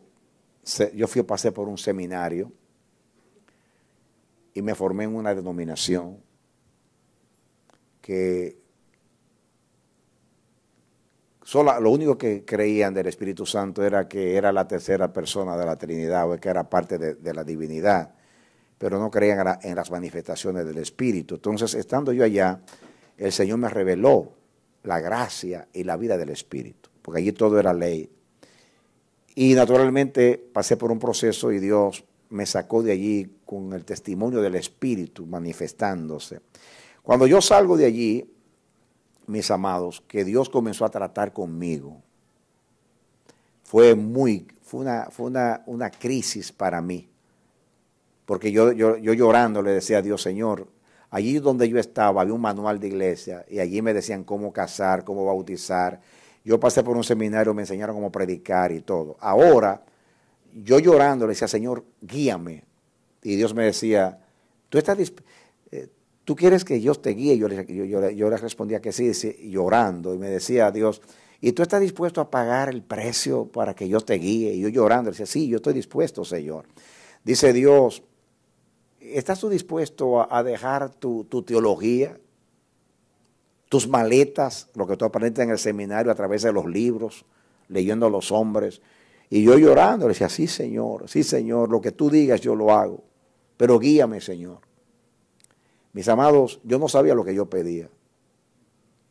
pasé por un seminario y me formé en una denominación que lo único que creían del Espíritu Santo era que era la tercera persona de la Trinidad, o que era parte de la divinidad, pero no creían en las manifestaciones del Espíritu. Entonces, estando yo allá, el Señor me reveló la gracia y la vida del Espíritu, porque allí todo era ley. Y naturalmente pasé por un proceso y Dios me sacó de allí con el testimonio del Espíritu manifestándose. Cuando yo salgo de allí, mis amados, que Dios comenzó a tratar conmigo, fue una crisis para mí, porque yo llorando le decía a Dios, Señor, allí donde yo estaba había un manual de iglesia y allí me decían cómo casar, cómo bautizar. Yo pasé por un seminario, me enseñaron cómo predicar y todo. Ahora, yo llorando le decía, Señor, guíame. Y Dios me decía, ¿tú quieres que Dios te guíe? Yo le respondía que sí, llorando. Y me decía Dios, ¿y tú estás dispuesto a pagar el precio para que yo te guíe? Y yo llorando le decía, sí, yo estoy dispuesto, Señor. Dice Dios, ¿estás tú dispuesto a dejar tu teología, tus maletas, lo que tú aprendiste en el seminario a través de los libros, leyendo a los hombres? Y yo llorando le decía, sí, Señor, lo que tú digas yo lo hago, pero guíame, Señor. Mis amados, yo no sabía lo que yo pedía.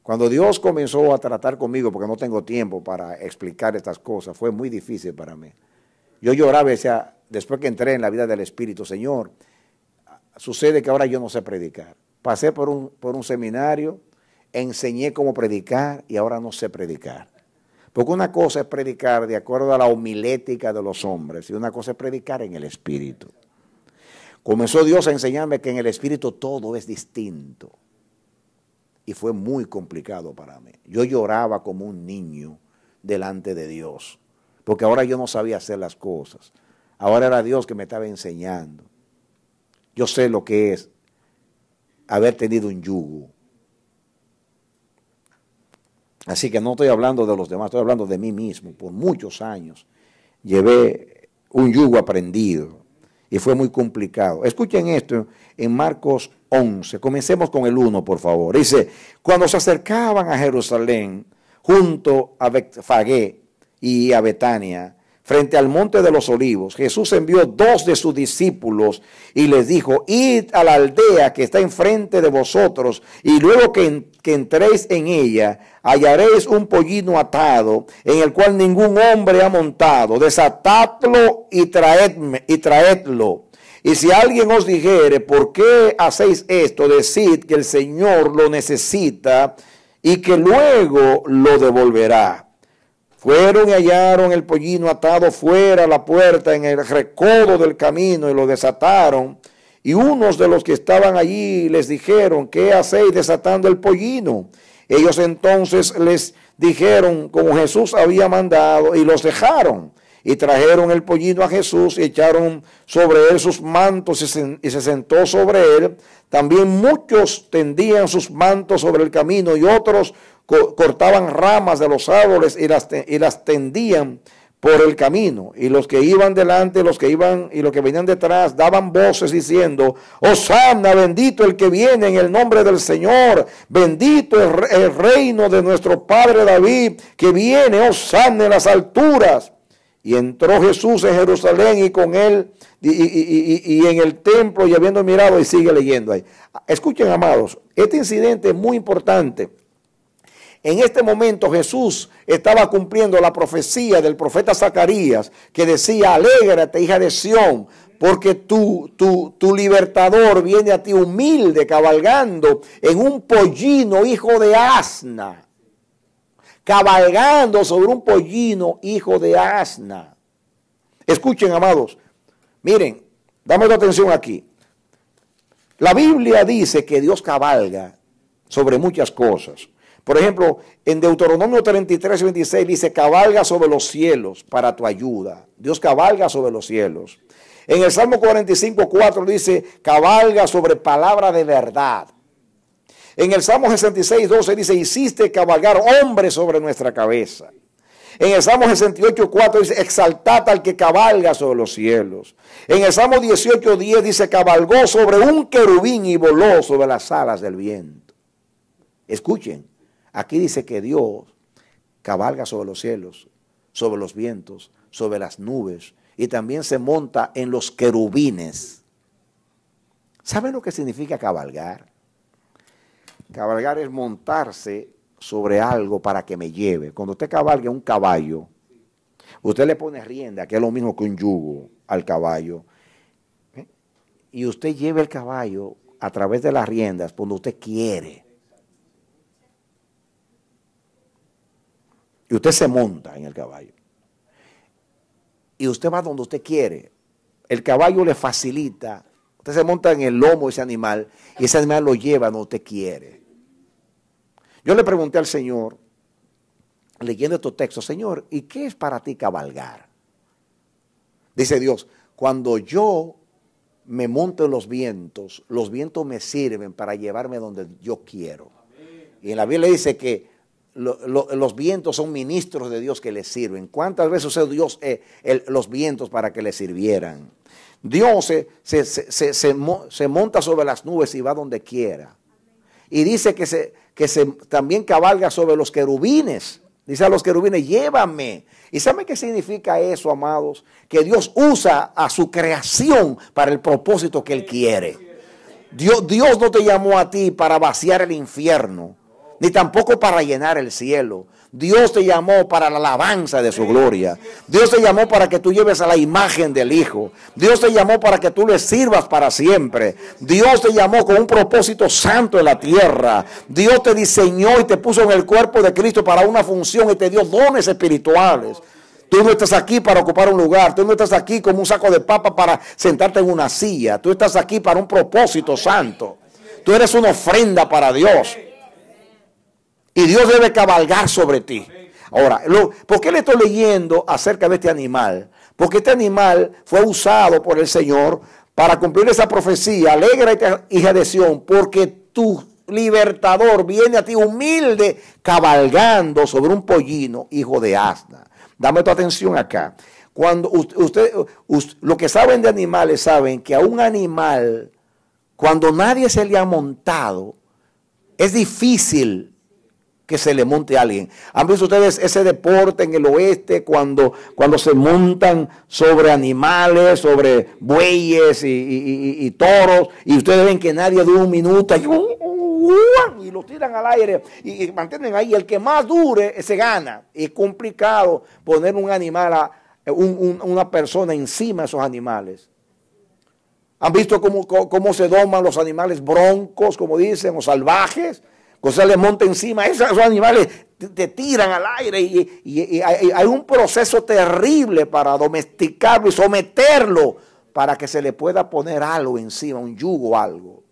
Cuando Dios comenzó a tratar conmigo, porque no tengo tiempo para explicar estas cosas, fue muy difícil para mí. Yo lloraba y decía, después que entré en la vida del Espíritu, Señor, sucede que ahora yo no sé predicar. Pasé por un seminario, enseñé cómo predicar y ahora no sé predicar. Porque una cosa es predicar de acuerdo a la homilética de los hombres y una cosa es predicar en el Espíritu. Comenzó Dios a enseñarme que en el Espíritu todo es distinto. Y fue muy complicado para mí. Yo lloraba como un niño delante de Dios. Porque ahora yo no sabía hacer las cosas. Ahora era Dios que me estaba enseñando. Yo sé lo que es haber tenido un yugo. Así que no estoy hablando de los demás, estoy hablando de mí mismo. Por muchos años llevé un yugo aprendido y fue muy complicado. Escuchen esto en Marcos 11. Comencemos con el 1, por favor. Dice, cuando se acercaban a Jerusalén, junto a Betfagé y a Betania, frente al monte de los olivos, Jesús envió 2 de sus discípulos y les dijo, id a la aldea que está enfrente de vosotros y luego que entréis en ella, hallaréis un pollino atado en el cual ningún hombre ha montado. Desatadlo y traedlo. Y si alguien os dijere, ¿por qué hacéis esto? Decid que el Señor lo necesita y que luego lo devolverá. Fueron y hallaron el pollino atado fuera a la puerta en el recodo del camino y lo desataron. Y unos de los que estaban allí les dijeron, ¿qué hacéis desatando el pollino? Ellos entonces les dijeron como Jesús había mandado y los dejaron. Y trajeron el pollino a Jesús y echaron sobre él sus mantos y se sentó sobre él. También muchos tendían sus mantos sobre el camino y otros cortaban ramas de los árboles y las tendían por el camino. Y los que iban delante, los que venían detrás, daban voces diciendo, Hosanna, bendito el que viene en el nombre del Señor, bendito el reino de nuestro Padre David, que viene, Hosanna en las alturas. Y entró Jesús en Jerusalén y con él y en el templo y habiendo mirado, y sigue leyendo ahí. Escuchen, amados, este incidente es muy importante. En este momento Jesús estaba cumpliendo la profecía del profeta Zacarías que decía, alégrate, hija de Sión, porque tu libertador viene a ti humilde, cabalgando en un pollino, hijo de asna. Cabalgando sobre un pollino, hijo de asna. Escuchen, amados, miren, dame atención aquí. La Biblia dice que Dios cabalga sobre muchas cosas. Por ejemplo, en Deuteronomio 33, 26 dice, cabalga sobre los cielos para tu ayuda. Dios cabalga sobre los cielos. En el Salmo 45, 4 dice, cabalga sobre palabra de verdad. En el Salmo 66, 12 dice, hiciste cabalgar hombres sobre nuestra cabeza. En el Salmo 68:4 dice, exaltad al que cabalga sobre los cielos. En el Salmo 18:10 dice, cabalgó sobre un querubín y voló sobre las alas del viento. Escuchen, aquí dice que Dios cabalga sobre los cielos, sobre los vientos, sobre las nubes, y también se monta en los querubines. ¿Saben lo que significa cabalgar? Cabalgar es montarse sobre algo para que me lleve. Cuando usted cabalga un caballo, usted le pone rienda, que es lo mismo que un yugo al caballo, y usted lleva el caballo a través de las riendas donde usted quiere. Y usted se monta en el caballo. Y usted va donde usted quiere. El caballo le facilita. Usted se monta en el lomo de ese animal y ese animal lo lleva donde usted quiere. Yo le pregunté al Señor, leyendo estos textos, Señor, ¿y qué es para ti cabalgar? Dice Dios, cuando yo me monto en los vientos me sirven para llevarme donde yo quiero. Y en la Biblia dice que los vientos son ministros de Dios que le sirven. ¿Cuántas veces usó Dios los vientos para que le sirvieran? Dios se monta sobre las nubes y va donde quiera. Y dice que también cabalga sobre los querubines. Dice a los querubines, llévame. ¿Y saben qué significa eso, amados? Que Dios usa a su creación para el propósito que Él quiere. Dios no te llamó a ti para vaciar el infierno, ni tampoco para llenar el cielo. Dios te llamó para la alabanza de su gloria. Dios te llamó para que tú lleves a la imagen del Hijo. Dios te llamó para que tú le sirvas para siempre. Dios te llamó con un propósito santo en la tierra. Dios te diseñó y te puso en el cuerpo de Cristo para una función y te dio dones espirituales. Tú no estás aquí para ocupar un lugar. Tú no estás aquí como un saco de papa para sentarte en una silla. Tú estás aquí para un propósito santo. Tú eres una ofrenda para Dios. Y Dios debe cabalgar sobre ti. Ahora, ¿por qué le estoy leyendo acerca de este animal? Porque este animal fue usado por el Señor para cumplir esa profecía. Alégrate, hija de Sión, porque tu libertador viene a ti humilde, cabalgando sobre un pollino, hijo de asna. Dame tu atención acá. Cuando lo que saben de animales, saben que a un animal, cuando nadie se le ha montado, es difícil que se le monte a alguien. ¿Han visto ustedes ese deporte en el oeste cuando se montan sobre animales, sobre bueyes y toros, y ustedes ven que nadie dura un minuto y lo tiran al aire y mantienen ahí? El que más dure se gana. Es complicado poner un animal, una persona encima de esos animales. ¿Han visto cómo se doman los animales broncos, como dicen, o salvajes? Cuando se les monta encima, esos animales te tiran al aire y hay un proceso terrible para domesticarlo y someterlo para que se le pueda poner algo encima, un yugo o algo.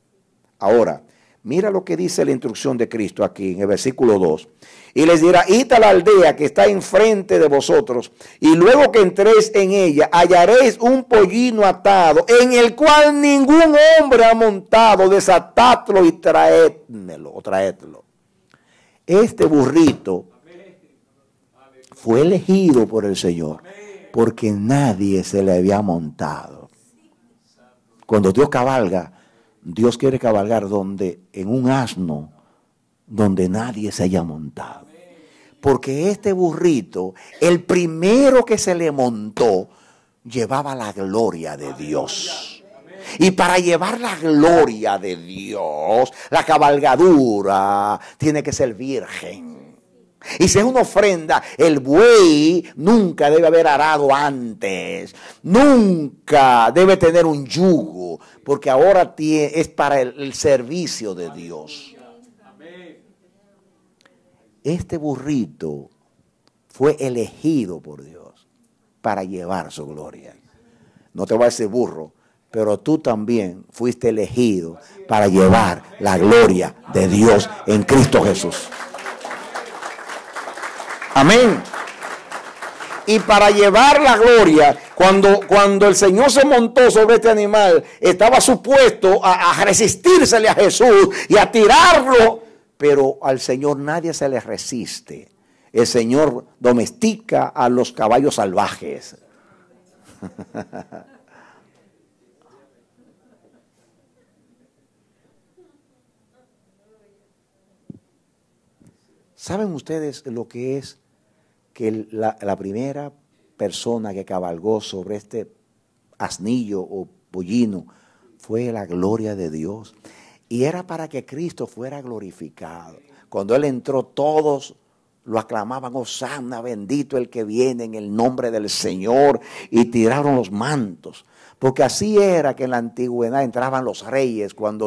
Ahora, mira lo que dice la instrucción de Cristo aquí en el versículo 2. Y les dirá, id a la aldea que está enfrente de vosotros, y luego que entréis en ella, hallaréis un pollino atado, en el cual ningún hombre ha montado, desatadlo y traedlo. Este burrito fue elegido por el Señor, porque nadie se le había montado. Cuando Dios cabalga, Dios quiere cabalgar en un asno, donde nadie se haya montado. Porque este burrito, el primero que se le montó, llevaba la gloria de Dios. Y para llevar la gloria de Dios, la cabalgadura tiene que ser virgen. Y si es una ofrenda, el buey nunca debe haber arado antes. Nunca debe tener un yugo, porque ahora es para el servicio de Dios. Este burrito fue elegido por Dios para llevar su gloria. No te voy a decir burro, pero tú también fuiste elegido para llevar la gloria de Dios en Cristo Jesús. Amén. Y para llevar la gloria, cuando el Señor se montó sobre este animal, estaba supuesto a resistírsele a Jesús y a tirarlo. Pero al Señor nadie se le resiste. el Señor domestica a los caballos salvajes. ¿Saben ustedes lo que es que la primera persona que cabalgó sobre este asnillo o pollino fue la gloria de Dios? Y era para que Cristo fuera glorificado. Cuando Él entró, todos lo aclamaban: Hosana, bendito el que viene en el nombre del Señor, y tiraron los mantos. Porque así era que en la antigüedad entraban los reyes cuando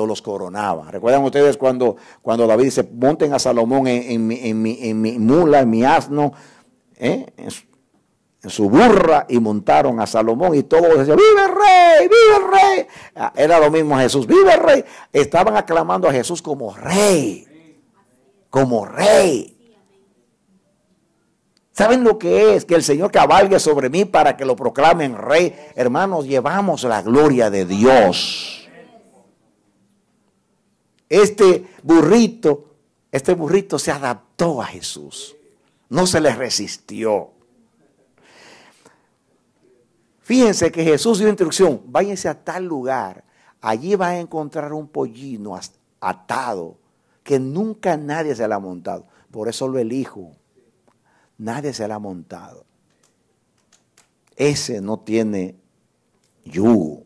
los coronaban. ¿Recuerdan ustedes cuando David dice: monten a Salomón en mi mula, en mi asno, en su burra, y montaron a Salomón, y todos decían: ¡vive el rey! ¡Vive el rey! Era lo mismo a Jesús: ¡vive el rey! Estaban aclamando a Jesús como rey. Como rey. ¿Saben lo que es? Que el Señor cabalgue sobre mí para que lo proclamen rey. Hermanos, llevamos la gloria de Dios. Este burrito se adaptó a Jesús. No se le resistió. Fíjense que Jesús dio instrucción: váyanse a tal lugar. Allí van a encontrar un pollino atado que nunca nadie se le ha montado. Por eso lo elijo. Nadie se la ha montado. Ese no tiene yugo.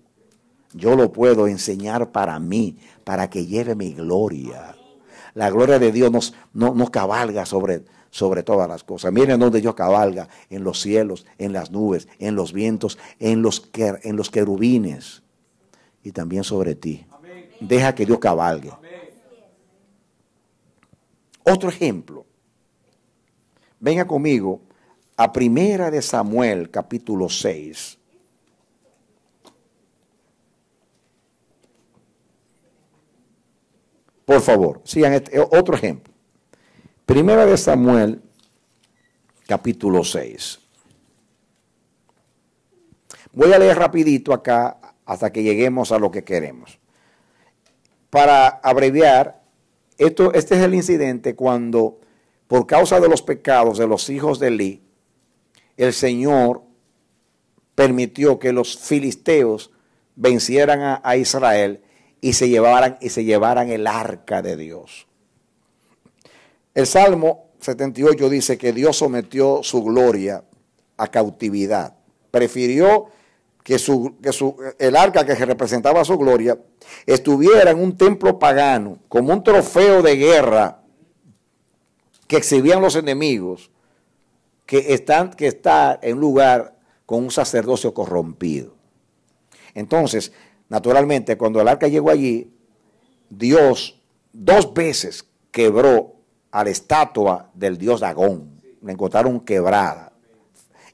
Yo lo puedo enseñar para mí, para que lleve mi gloria. La gloria de Dios nos cabalga sobre todas las cosas. Miren donde Dios cabalga: en los cielos, en las nubes, en los vientos, en los querubines, y también sobre ti. Amén. Deja que Dios cabalgue. Amén. Otro ejemplo. Venga conmigo a 1 Samuel, capítulo 6. Por favor, sigan otro ejemplo. 1 Samuel, capítulo 6. Voy a leer rapidito acá hasta que lleguemos a lo que queremos. Para abreviar, este es el incidente cuando, por causa de los pecados de los hijos de Elí, el Señor permitió que los filisteos vencieran a Israel y se llevaran el arca de Dios. El Salmo 78 dice que Dios sometió su gloria a cautividad. Prefirió que el arca que representaba su gloria estuviera en un templo pagano, como un trofeo de guerra que exhibían los enemigos, que está en lugar con un sacerdocio corrompido. Entonces, naturalmente, cuando el arca llegó allí, Dios 2 veces quebró a la estatua del dios Dagón. La encontraron quebrada,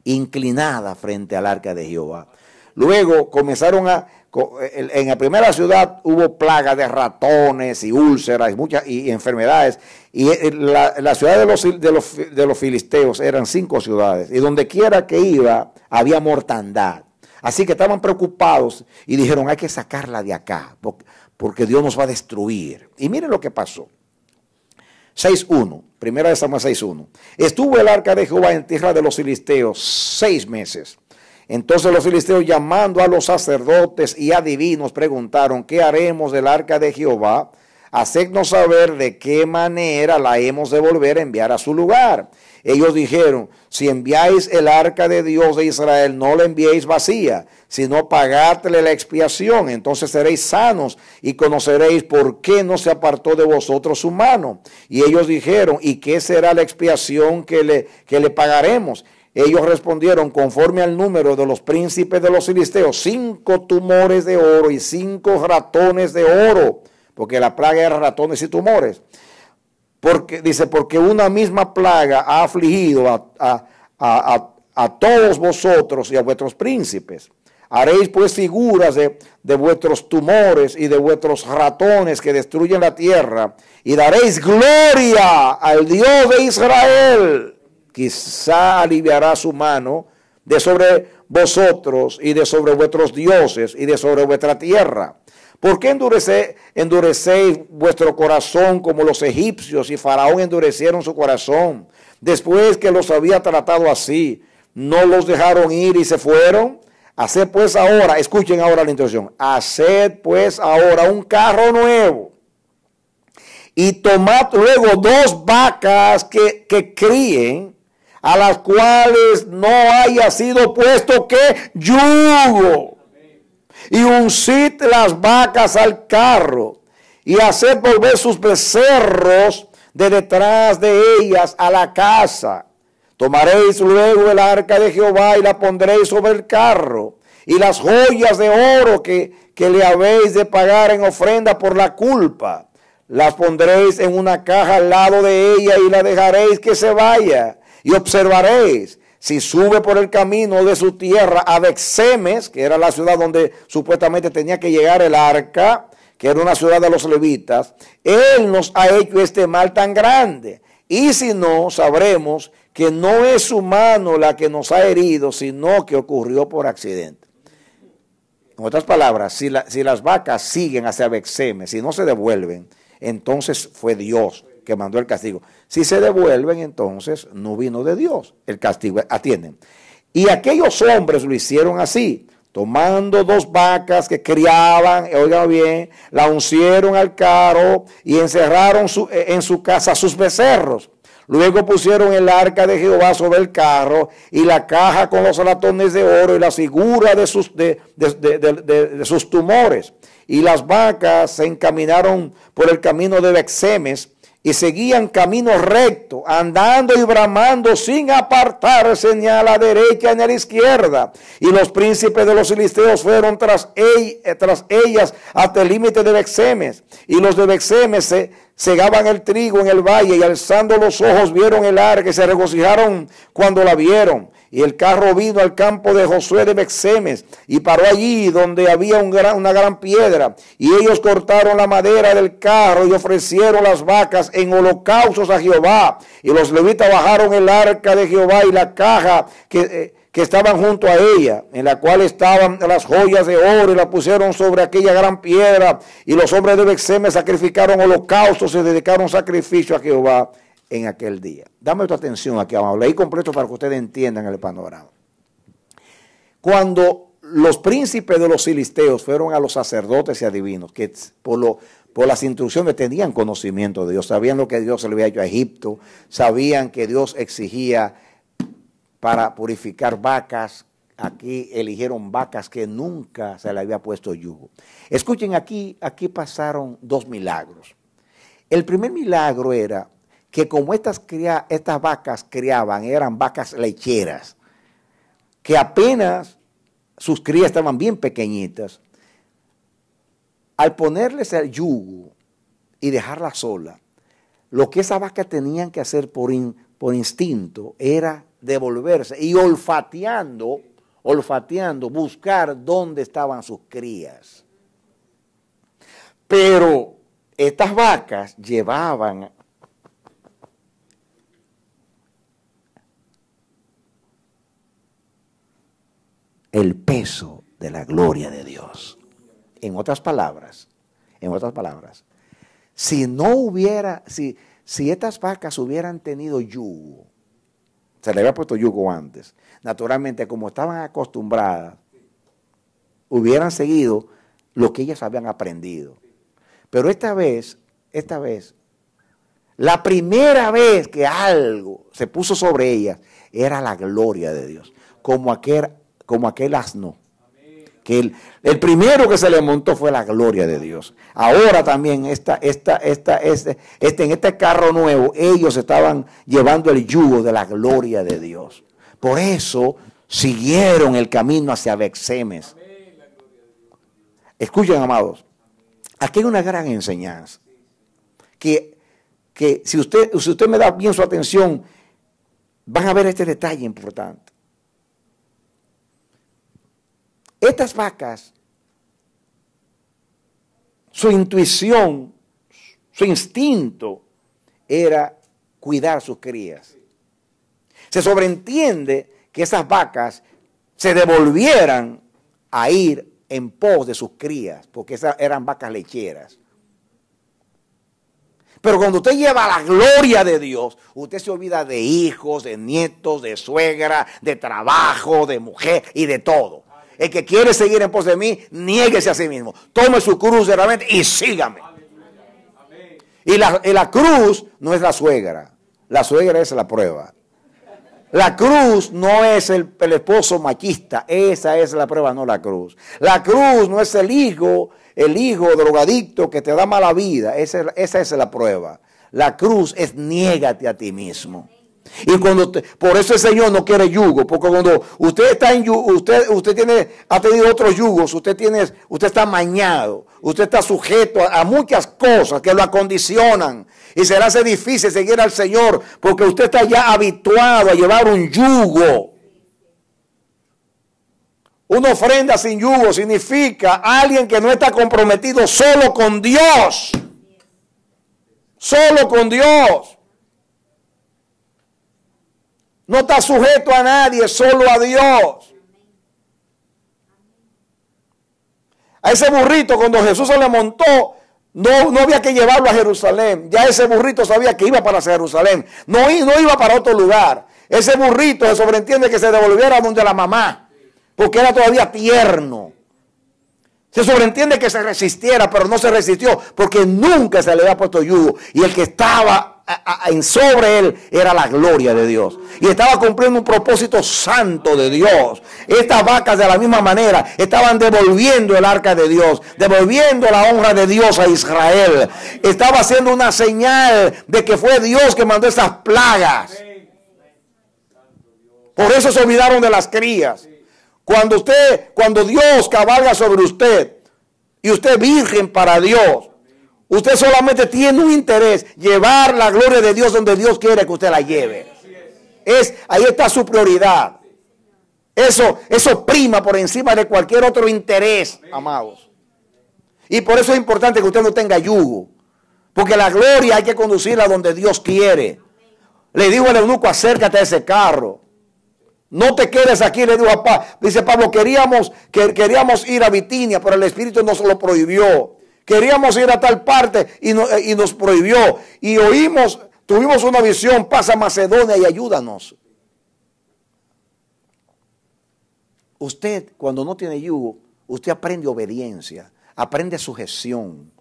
inclinada frente al arca de Jehová. Luego comenzaron en la primera ciudad hubo plaga de ratones y úlceras y enfermedades. Y la ciudad de los filisteos eran 5 ciudades. Y donde quiera que iba había mortandad. Así que estaban preocupados y dijeron: hay que sacarla de acá porque Dios nos va a destruir. Y miren lo que pasó. 6:1, 1 Samuel 6:1. Estuvo el arca de Jehová en tierra de los filisteos 6 meses. Entonces los filisteos, llamando a los sacerdotes y adivinos, preguntaron: ¿qué haremos del arca de Jehová? Hacednos saber de qué manera la hemos de volver a enviar a su lugar. Ellos dijeron: si enviáis el arca de Dios de Israel, no la enviéis vacía, sino pagadle la expiación. Entonces seréis sanos y conoceréis por qué no se apartó de vosotros su mano. Y ellos dijeron: ¿y qué será la expiación que le pagaremos? Ellos respondieron: conforme al número de los príncipes de los filisteos, 5 tumores de oro y 5 ratones de oro, porque la plaga era ratones y tumores. Porque una misma plaga ha afligido a todos vosotros y a vuestros príncipes. Haréis pues figuras de vuestros tumores y de vuestros ratones que destruyen la tierra, y daréis gloria al Dios de Israel. Quizá aliviará su mano de sobre vosotros y de sobre vuestros dioses y de sobre vuestra tierra. ¿Por qué endurecéis vuestro corazón como los egipcios y Faraón endurecieron su corazón? Después que los había tratado así, ¿no los dejaron ir y se fueron? Haced pues ahora, escuchen ahora la instrucción, haced pues ahora un carro nuevo y tomad luego 2 vacas que críen, a las cuales no haya sido puesto que yugo, y uncid las vacas al carro, y haced volver sus becerros de detrás de ellas a la casa. Tomaréis luego el arca de Jehová y la pondréis sobre el carro, y las joyas de oro que le habéis de pagar en ofrenda por la culpa, las pondréis en una caja al lado de ella y la dejaréis que se vaya. Y observaréis si sube por el camino de su tierra a Bexemes, que era la ciudad donde supuestamente tenía que llegar el arca, que era una ciudad de los levitas. Él nos ha hecho este mal tan grande. Y si no, sabremos que no es su mano la que nos ha herido, sino que ocurrió por accidente. En otras palabras, si las vacas siguen hacia Bexemes, si no se devuelven, entonces fue Dios que mandó el castigo. Si se devuelven, entonces no vino de Dios el castigo. Atienden. Y aquellos hombres lo hicieron así, tomando 2 vacas que criaban, oigan bien, la uncieron al carro y encerraron en su casa sus becerros. Luego pusieron el arca de Jehová sobre el carro y la caja con los latones de oro y la figura de sus tumores. Y las vacas se encaminaron por el camino de Bexemes y seguían camino recto, andando y bramando sin apartarse ni a la derecha ni a la izquierda. Y los príncipes de los filisteos fueron tras ellas hasta el límite de Bexemes. Y los de Bexemes segaban el trigo en el valle y alzando los ojos vieron el arca y se regocijaron cuando la vieron. Y el carro vino al campo de Josué de Bexemes y paró allí donde había una gran piedra. Y ellos cortaron la madera del carro y ofrecieron las vacas en holocaustos a Jehová. Y los levitas bajaron el arca de Jehová y la caja que estaban junto a ella, en la cual estaban las joyas de oro, y la pusieron sobre aquella gran piedra. Y los hombres de Bexemes sacrificaron holocaustos y dedicaron sacrificio a Jehová en aquel día. Dame tu atención aquí, vamos a leer completo para que ustedes entiendan el panorama. Cuando los príncipes de los filisteos fueron a los sacerdotes y adivinos, que por las instrucciones tenían conocimiento de Dios, sabían lo que Dios le había hecho a Egipto, sabían que Dios exigía para purificar vacas. Aquí eligieron vacas que nunca se le había puesto yugo. Escuchen, aquí pasaron 2 milagros. El primer milagro era que como estas vacas criaban, eran vacas lecheras, que apenas sus crías estaban bien pequeñitas, al ponerles el yugo y dejarla sola, lo que esas vacas tenían que hacer por instinto era devolverse y olfateando, buscar dónde estaban sus crías. Pero estas vacas llevaban el peso de la gloria de Dios. En otras palabras, si estas vacas hubieran tenido yugo, se le había puesto yugo antes, naturalmente como estaban acostumbradas, hubieran seguido lo que ellas habían aprendido. Pero esta vez, la primera vez que algo se puso sobre ellas, era la gloria de Dios, como aquel asno, que el primero que se le montó fue la gloria de Dios. Ahora también en este carro nuevo, ellos estaban llevando el yugo de la gloria de Dios. Por eso siguieron el camino hacia Bexemes. Escuchen, amados, aquí hay una gran enseñanza, que si usted me da bien su atención, van a ver este detalle importante. Estas vacas, su intuición, su instinto era cuidar sus crías. Se sobreentiende que esas vacas se devolvieran a ir en pos de sus crías, porque esas eran vacas lecheras. Pero cuando usted lleva la gloria de Dios, usted se olvida de hijos, de nietos, de suegra, de trabajo, de mujer y de todo. El que quiere seguir en pos de mí, niéguese a sí mismo. Tome su cruz de repente y sígame. Y la cruz no es la suegra. La suegra es la prueba. La cruz no es el esposo machista. Esa es la prueba, no la cruz. La cruz no es el hijo drogadicto que te da mala vida. Esa es la prueba. La cruz es niégate a ti mismo. Y por eso el Señor no quiere yugo, porque cuando usted está en yugo, usted ha tenido otros yugos, usted está amañado, usted está sujeto a muchas cosas que lo acondicionan y se le hace difícil seguir al Señor porque usted está ya habituado a llevar un yugo. Una ofrenda sin yugo significa alguien que no está comprometido solo con Dios. Solo con Dios. No está sujeto a nadie, solo a Dios. A ese burrito, cuando Jesús se le montó, no había que llevarlo a Jerusalén. Ya ese burrito sabía que iba para Jerusalén. No iba para otro lugar. Ese burrito se sobreentiende que se devolviera donde la mamá, porque era todavía tierno. Se sobreentiende que se resistiera, pero no se resistió, porque nunca se le había puesto yugo. Y el que estaba sobre él era la gloria de Dios. Y estaba cumpliendo un propósito santo de Dios. Estas vacas de la misma manera estaban devolviendo el arca de Dios, devolviendo la honra de Dios a Israel. Estaba haciendo una señal de que fue Dios que mandó esas plagas. Por eso se olvidaron de las crías. Cuando Dios cabalga sobre usted y usted es virgen para Dios, usted solamente tiene un interés, llevar la gloria de Dios donde Dios quiere que usted la lleve. Ahí está su prioridad. Eso prima por encima de cualquier otro interés, amados. Y por eso es importante que usted no tenga yugo, porque la gloria hay que conducirla donde Dios quiere. Le dijo el eunuco, acércate a ese carro. No te quedes aquí, le dijo a Pablo. Dice Pablo, queríamos ir a Bitinia, pero el Espíritu nos lo prohibió. Queríamos ir a tal parte y nos prohibió. Y tuvimos una visión, pasa a Macedonia y ayúdanos. Usted, cuando no tiene yugo, usted aprende obediencia, aprende sujeción.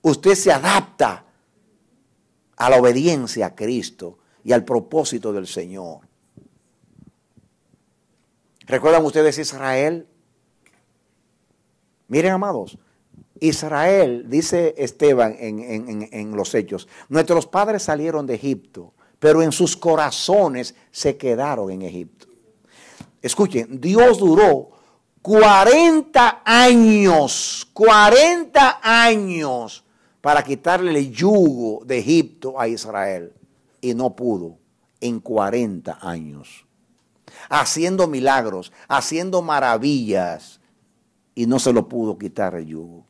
Usted se adapta a la obediencia a Cristo y al propósito del Señor. ¿Recuerdan ustedes Israel? Miren, amados, Israel, dice Esteban en los Hechos, nuestros padres salieron de Egipto, pero en sus corazones se quedaron en Egipto. Escuchen, Dios duró 40 años para quitarle el yugo de Egipto a Israel. Y no pudo en 40 años. Haciendo milagros, haciendo maravillas, y no se lo pudo quitar el yugo.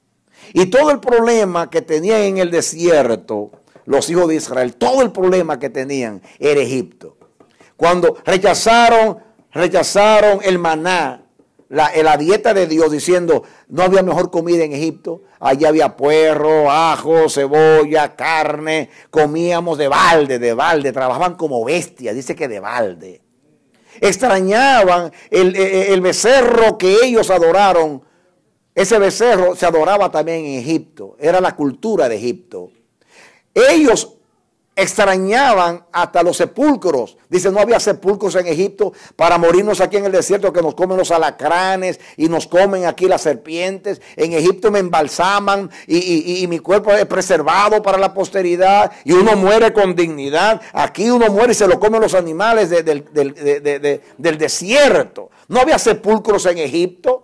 Y todo el problema que tenían en el desierto los hijos de Israel, todo el problema que tenían era Egipto. Cuando rechazaron el maná, la dieta de Dios, diciendo no había mejor comida en Egipto, allí había puerro, ajo, cebolla, carne, comíamos de balde, trabajaban como bestias, dice que de balde. Extrañaban el becerro que ellos adoraron. Ese becerro se adoraba también en Egipto. Era la cultura de Egipto. Ellos extrañaban hasta los sepulcros. Dice, no había sepulcros en Egipto para morirnos aquí en el desierto, que nos comen los alacranes y nos comen aquí las serpientes. En Egipto me embalsaman y mi cuerpo es preservado para la posteridad y uno muere con dignidad. Aquí uno muere y se lo comen los animales del desierto. No había sepulcros en Egipto.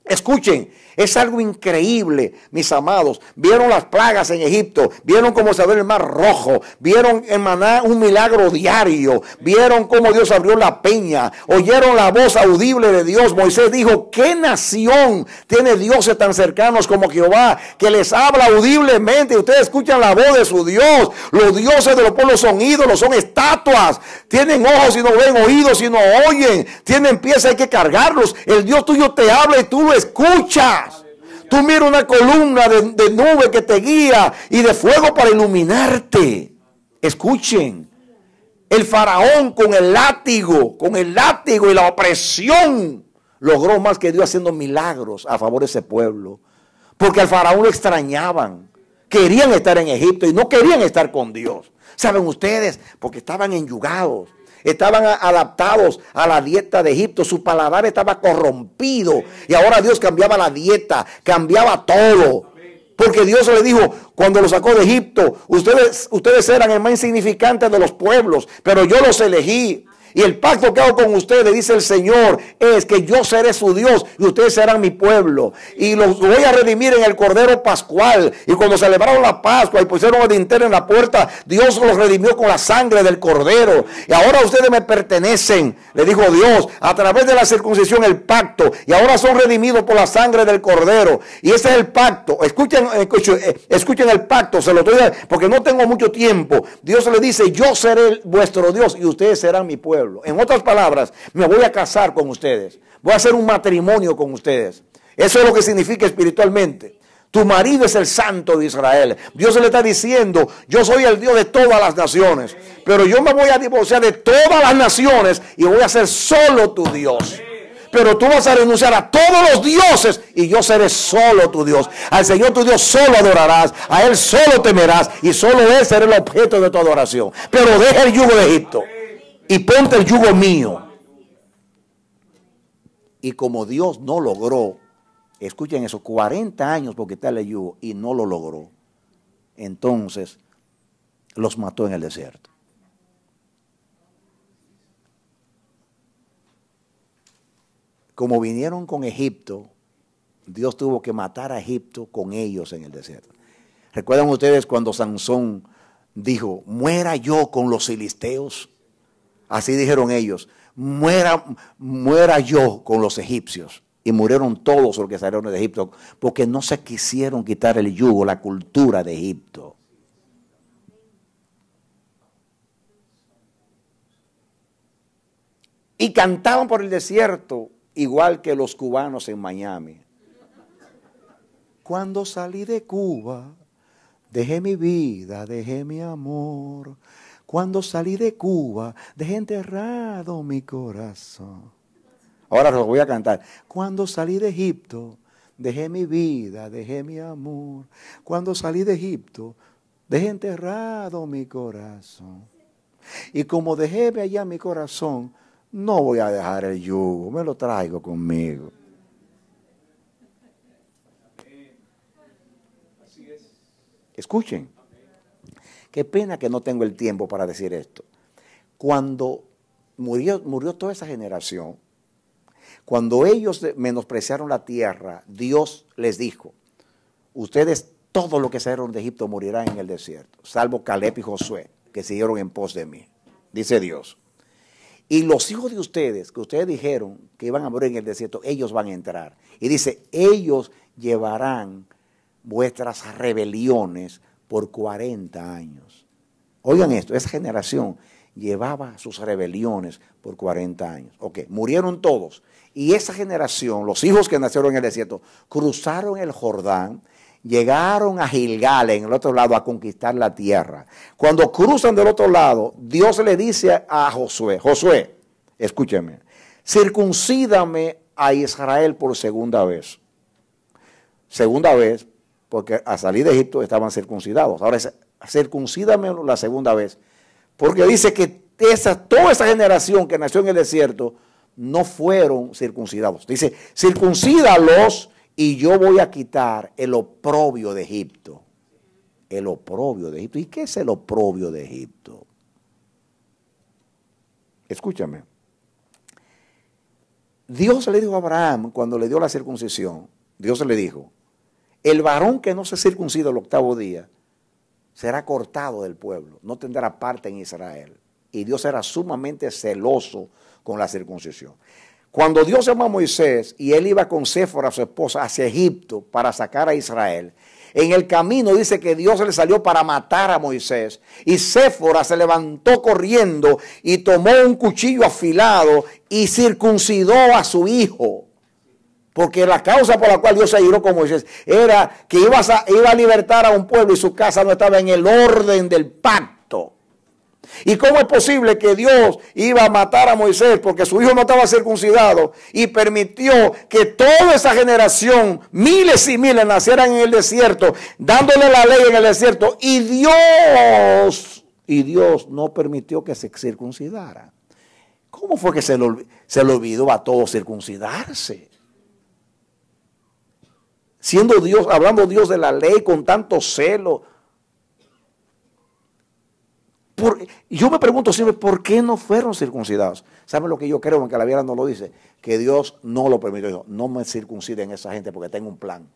Escuchen, es algo increíble, mis amados. Vieron las plagas en Egipto, vieron cómo se abrió el mar rojo, vieron en Maná un milagro diario, vieron cómo Dios abrió la peña, oyeron la voz audible de Dios. Moisés dijo, ¿qué nación tiene dioses tan cercanos como Jehová, que les habla audiblemente y ustedes escuchan la voz de su Dios? Los dioses de los pueblos son ídolos, son estatuas, tienen ojos y no ven, oídos y no oyen, tienen pies, hay que cargarlos. El Dios tuyo te habla y tú lo tú escuchas. Tú miras una columna de nube que te guía y de fuego para iluminarte. Escuchen. El faraón con el látigo y la opresión logró más que Dios haciendo milagros a favor de ese pueblo. Porque al faraón lo extrañaban. Querían estar en Egipto y no querían estar con Dios. ¿Saben ustedes? Porque estaban enyugados. Estaban adaptados a la dieta de Egipto. Su paladar estaba corrompido. Y ahora Dios cambiaba la dieta. Cambiaba todo. Porque Dios le dijo, cuando los sacó de Egipto, ustedes eran el más insignificante de los pueblos, pero yo los elegí. Y el pacto que hago con ustedes, dice el Señor, es que yo seré su Dios y ustedes serán mi pueblo. Y los voy a redimir en el Cordero Pascual. Y cuando celebraron la Pascua y pusieron el dintel en la puerta, Dios los redimió con la sangre del Cordero. Y ahora ustedes me pertenecen, le dijo Dios, a través de la circuncisión, el pacto. Y ahora son redimidos por la sangre del Cordero. Y ese es el pacto. Escuchen el pacto, se lo estoy dando porque no tengo mucho tiempo. Dios le dice, yo seré vuestro Dios y ustedes serán mi pueblo. En otras palabras, me voy a casar con ustedes. Voy a hacer un matrimonio con ustedes. Eso es lo que significa espiritualmente. Tu marido es el Santo de Israel. Dios le está diciendo, yo soy el Dios de todas las naciones. Pero yo me voy a divorciar de todas las naciones y voy a ser solo tu Dios. Pero tú vas a renunciar a todos los dioses y yo seré solo tu Dios. Al Señor tu Dios solo adorarás, a Él solo temerás y solo Él será el objeto de tu adoración. Pero deja el yugo de Egipto y ponte el yugo mío. Y como Dios no logró, escuchen eso, 40 años porque está el yugo y no lo logró, entonces los mató en el desierto. Como vinieron con Egipto, Dios tuvo que matar a Egipto con ellos en el desierto. ¿Recuerdan ustedes cuando Sansón dijo, muera yo con los filisteos? Así dijeron ellos, muera yo con los egipcios. Y murieron todos los que salieron de Egipto, porque no se quisieron quitar el yugo, la cultura de Egipto. Y cantaban por el desierto, igual que los cubanos en Miami. Cuando salí de Cuba, dejé mi vida, dejé mi amor. Cuando salí de Cuba, dejé enterrado mi corazón. Ahora lo voy a cantar. Cuando salí de Egipto, dejé mi vida, dejé mi amor. Cuando salí de Egipto, dejé enterrado mi corazón. Y como dejé allá mi corazón, no voy a dejar el yugo, me lo traigo conmigo. Escuchen. Qué pena que no tengo el tiempo para decir esto. Cuando murió toda esa generación, cuando ellos menospreciaron la tierra, Dios les dijo, ustedes todo lo que salieron de Egipto morirán en el desierto, salvo Caleb y Josué, que siguieron en pos de mí, dice Dios. Y los hijos de ustedes, que ustedes dijeron que iban a morir en el desierto, ellos van a entrar. Y dice, ellos llevarán vuestras rebeliones por 40 años. Oigan esto, esa generación llevaba sus rebeliones por 40 años. Ok, murieron todos. Y esa generación, los hijos que nacieron en el desierto, cruzaron el Jordán, llegaron a Gilgal, en el otro lado, a conquistar la tierra. Cuando cruzan del otro lado, Dios le dice a Josué, Josué, escúcheme, circuncídame a Israel por segunda vez. Segunda vez, porque a salir de Egipto estaban circuncidados. Ahora circuncídame la segunda vez, porque dice que toda esa generación que nació en el desierto no fueron circuncidados. Dice, circuncídalos y yo voy a quitar el oprobio de Egipto. El oprobio de Egipto. ¿Y qué es el oprobio de Egipto? Escúchame. Dios le dijo a Abraham cuando le dio la circuncisión, Dios le dijo, el varón que no se circuncida el octavo día será cortado del pueblo, no tendrá parte en Israel. Y Dios era sumamente celoso con la circuncisión. Cuando Dios llamó a Moisés y él iba con Séfora, su esposa, hacia Egipto para sacar a Israel, en el camino dice que Dios le salió para matar a Moisés. Y Séfora se levantó corriendo y tomó un cuchillo afilado y circuncidó a su hijo. Porque la causa por la cual Dios se airó con Moisés era que iba a libertar a un pueblo y su casa no estaba en el orden del pacto. ¿Y cómo es posible que Dios iba a matar a Moisés porque su hijo no estaba circuncidado y permitió que toda esa generación, miles y miles, nacieran en el desierto, dándole la ley en el desierto, y Dios no permitió que se circuncidara? ¿Cómo fue que se le olvidó a todos circuncidarse? Siendo Dios, hablando Dios de la ley con tanto celo. Yo me pregunto siempre, ¿por qué no fueron circuncidados? ¿Saben lo que yo creo? Aunque la Biblia no lo dice, que Dios no lo permitió. Dijo, no me circunciden esa gente porque tengo un plan.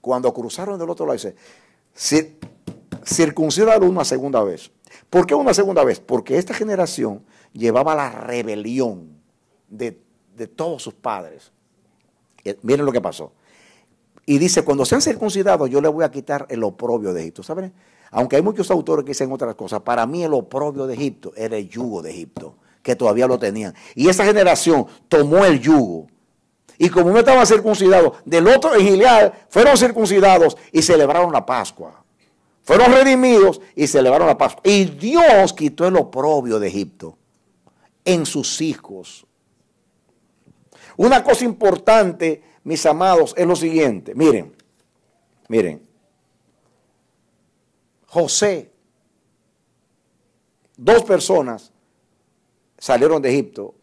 Cuando cruzaron del otro lado, dice, circuncidaron una segunda vez. ¿Por qué una segunda vez? Porque esta generación llevaba la rebelión de todos sus padres. Miren lo que pasó. Y dice, cuando sean circuncidados, yo les voy a quitar el oprobio de Egipto. ¿Saben? Aunque hay muchos autores que dicen otras cosas, para mí el oprobio de Egipto era el yugo de Egipto, que todavía lo tenían. Y esa generación tomó el yugo. Y como no estaban circuncidados, del otro en Gilead fueron circuncidados y celebraron la Pascua. Fueron redimidos y celebraron la Pascua. Y Dios quitó el oprobio de Egipto en sus hijos. Una cosa importante, mis amados, es lo siguiente. Miren. José, 2 personas salieron de Egipto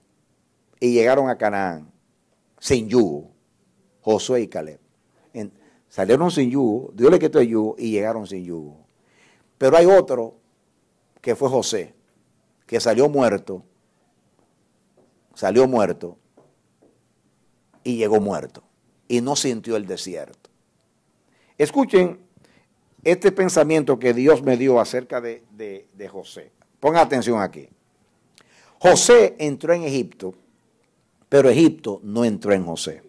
y llegaron a Canaán sin yugo. Josué y Caleb. Salieron sin yugo, Dios le quitó el yugo y llegaron sin yugo. Pero hay otro que fue José, que salió muerto y llegó muerto y no sintió el desierto. Escuchen este pensamiento que Dios me dio acerca de José. Pongan atención aquí. José entró en Egipto, pero Egipto no entró en José.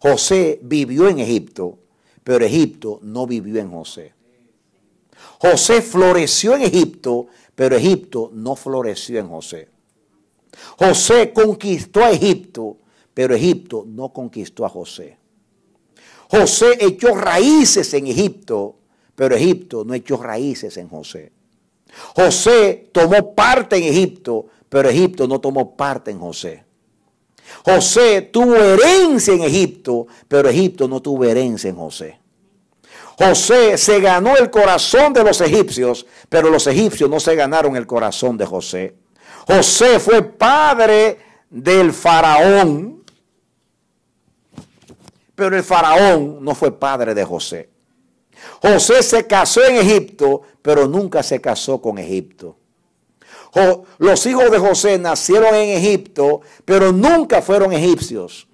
José vivió en Egipto, pero Egipto no vivió en José. José floreció en Egipto, pero Egipto no floreció en José. José conquistó a Egipto, pero Egipto no conquistó a José. José echó raíces en Egipto, pero Egipto no echó raíces en José. José tomó parte en Egipto, pero Egipto no tomó parte en José. José tuvo herencia en Egipto, pero Egipto no tuvo herencia en José. José se ganó el corazón de los egipcios, pero los egipcios no se ganaron el corazón de José. José fue padre del faraón, pero el faraón no fue padre de José. José se casó en Egipto, pero nunca se casó con Egipto. Los hijos de José nacieron en Egipto, pero nunca fueron egipcios.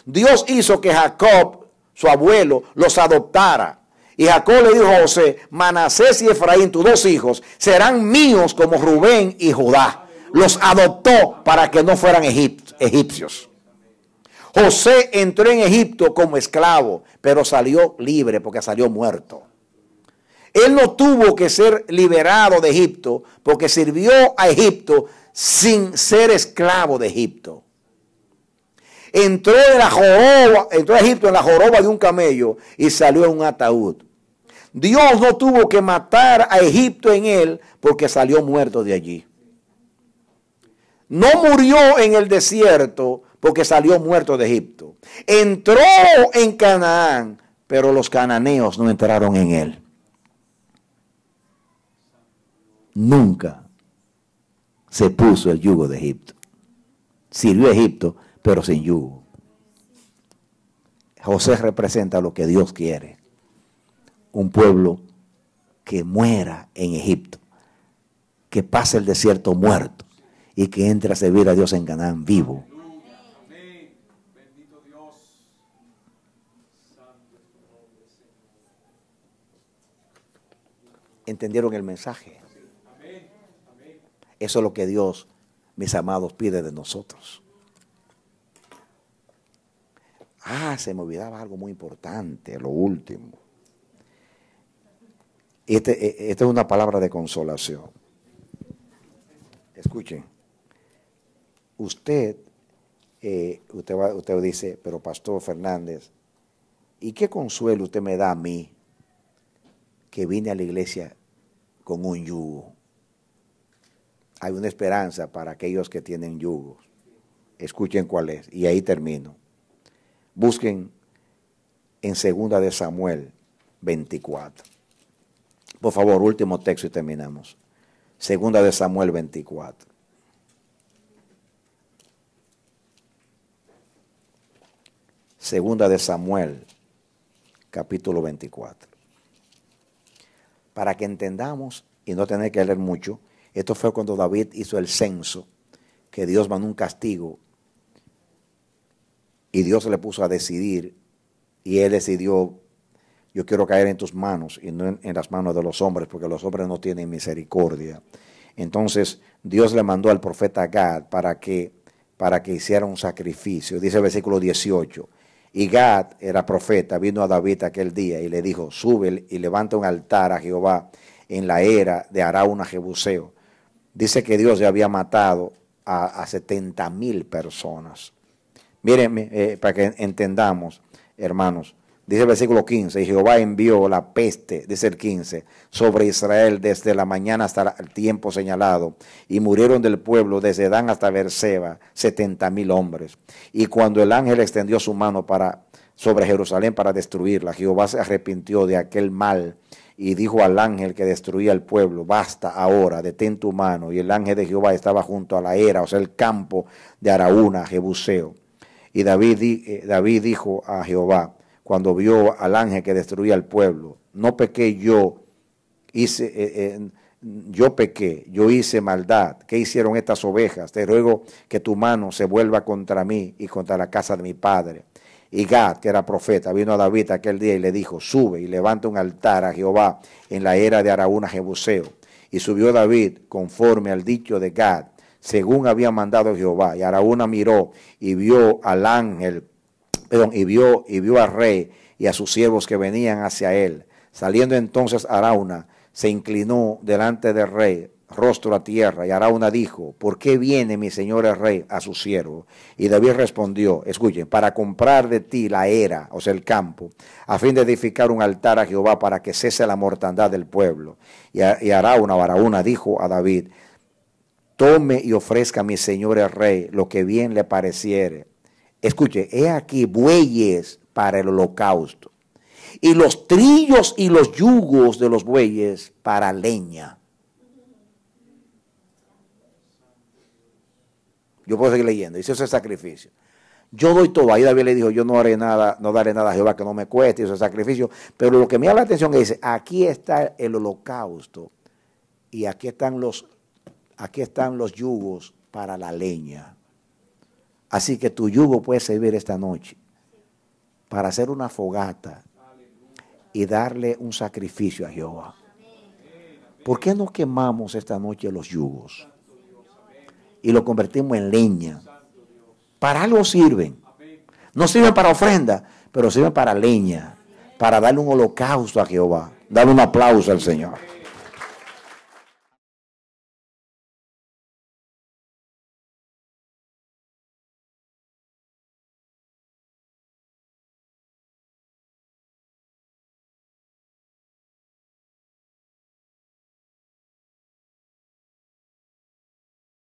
Dios hizo que Jacob, su abuelo, los adoptara. Y Jacob le dijo a José, Manasés y Efraín, tus 2 hijos, serán míos como Rubén y Judá. Los adoptó para que no fueran egipcios. José entró en Egipto como esclavo, pero salió libre porque salió muerto. Él no tuvo que ser liberado de Egipto porque sirvió a Egipto sin ser esclavo de Egipto. Entró a Egipto en la joroba de un camello y salió en un ataúd. Dios no tuvo que matar a Egipto en él porque salió muerto de allí. No murió en el desierto porque salió muerto de Egipto. Entró en Canaán, pero los cananeos no entraron en él. Nunca se puso el yugo de Egipto. Sirvió a Egipto, pero sin yugo. José representa lo que Dios quiere. Un pueblo que muera en Egipto, que pase el desierto muerto y que entre a servir a Dios en Canaán vivo. ¿Entendieron el mensaje? Eso es lo que Dios, mis amados, pide de nosotros. Se me olvidaba algo muy importante, lo último. Esta es una palabra de consolación. Escuchen. Usted usted dice, pero Pastor Fernández, ¿y qué consuelo usted me da a mí que vine a la iglesia con un yugo? Hay una esperanza para aquellos que tienen yugos. Escuchen cuál es, y ahí termino. Busquen en 2 de Samuel 24. Por favor, último texto y terminamos. 2 de Samuel 24. Segunda de Samuel, capítulo 24. Para que entendamos y no tener que leer mucho, esto fue cuando David hizo el censo, que Dios mandó un castigo y Dios le puso a decidir y él decidió, yo quiero caer en tus manos y no en las manos de los hombres, porque los hombres no tienen misericordia. Entonces Dios le mandó al profeta Gad para que hiciera un sacrificio. Dice el versículo 18. Y Gad era profeta, vino a David aquel día y le dijo, sube y levanta un altar a Jehová en la era de Arauna Jebuseo. Dice que Dios ya había matado a 70,000 personas. Miren, para que entendamos, hermanos, dice el versículo 15, y Jehová envió la peste, dice el 15, sobre Israel desde la mañana hasta el tiempo señalado, y murieron del pueblo desde Dan hasta Beerseba 70,000 hombres. Y cuando el ángel extendió su mano sobre Jerusalén para destruirla, Jehová se arrepintió de aquel mal y dijo al ángel que destruía el pueblo, basta ahora, detén tu mano. Y el ángel de Jehová estaba junto a la era, o sea, el campo de Araúna, Jebuseo. Y David dijo a Jehová, cuando vio al ángel que destruía el pueblo, no pequé yo, yo hice maldad. ¿Qué hicieron estas ovejas? Te ruego que tu mano se vuelva contra mí y contra la casa de mi padre. Y Gad, que era profeta, vino a David aquel día y le dijo, sube y levanta un altar a Jehová en la era de Araúna Jebuseo. Y subió David conforme al dicho de Gad, según había mandado Jehová. Y Araúna miró y vio al ángel, y vio al rey y a sus siervos que venían hacia él. Saliendo entonces Araúna, se inclinó delante del rey, rostro a tierra, y Araúna dijo, ¿por qué viene mi señor el rey a su siervo? Y David respondió, escuchen, para comprar de ti la era, o sea el campo, a fin de edificar un altar a Jehová para que cese la mortandad del pueblo. Y Araúna dijo a David, tome y ofrezca a mi señor el rey lo que bien le pareciere. Escuche, he aquí bueyes para el holocausto, y los trillos y los yugos de los bueyes para leña. Yo puedo seguir leyendo, dice ese sacrificio. Yo doy todo. Ahí David le dijo, yo no daré nada a Jehová que no me cueste ese sacrificio. Pero lo que me llama la atención es que dice, aquí está el holocausto y aquí están los yugos para la leña. Así que tu yugo puede servir esta noche para hacer una fogata y darle un sacrificio a Jehová. ¿Por qué no quemamos esta noche los yugos y lo convertimos en leña? Para algo sirven. No sirven para ofrenda, pero sirven para leña, para darle un holocausto a Jehová. Dale un aplauso al Señor.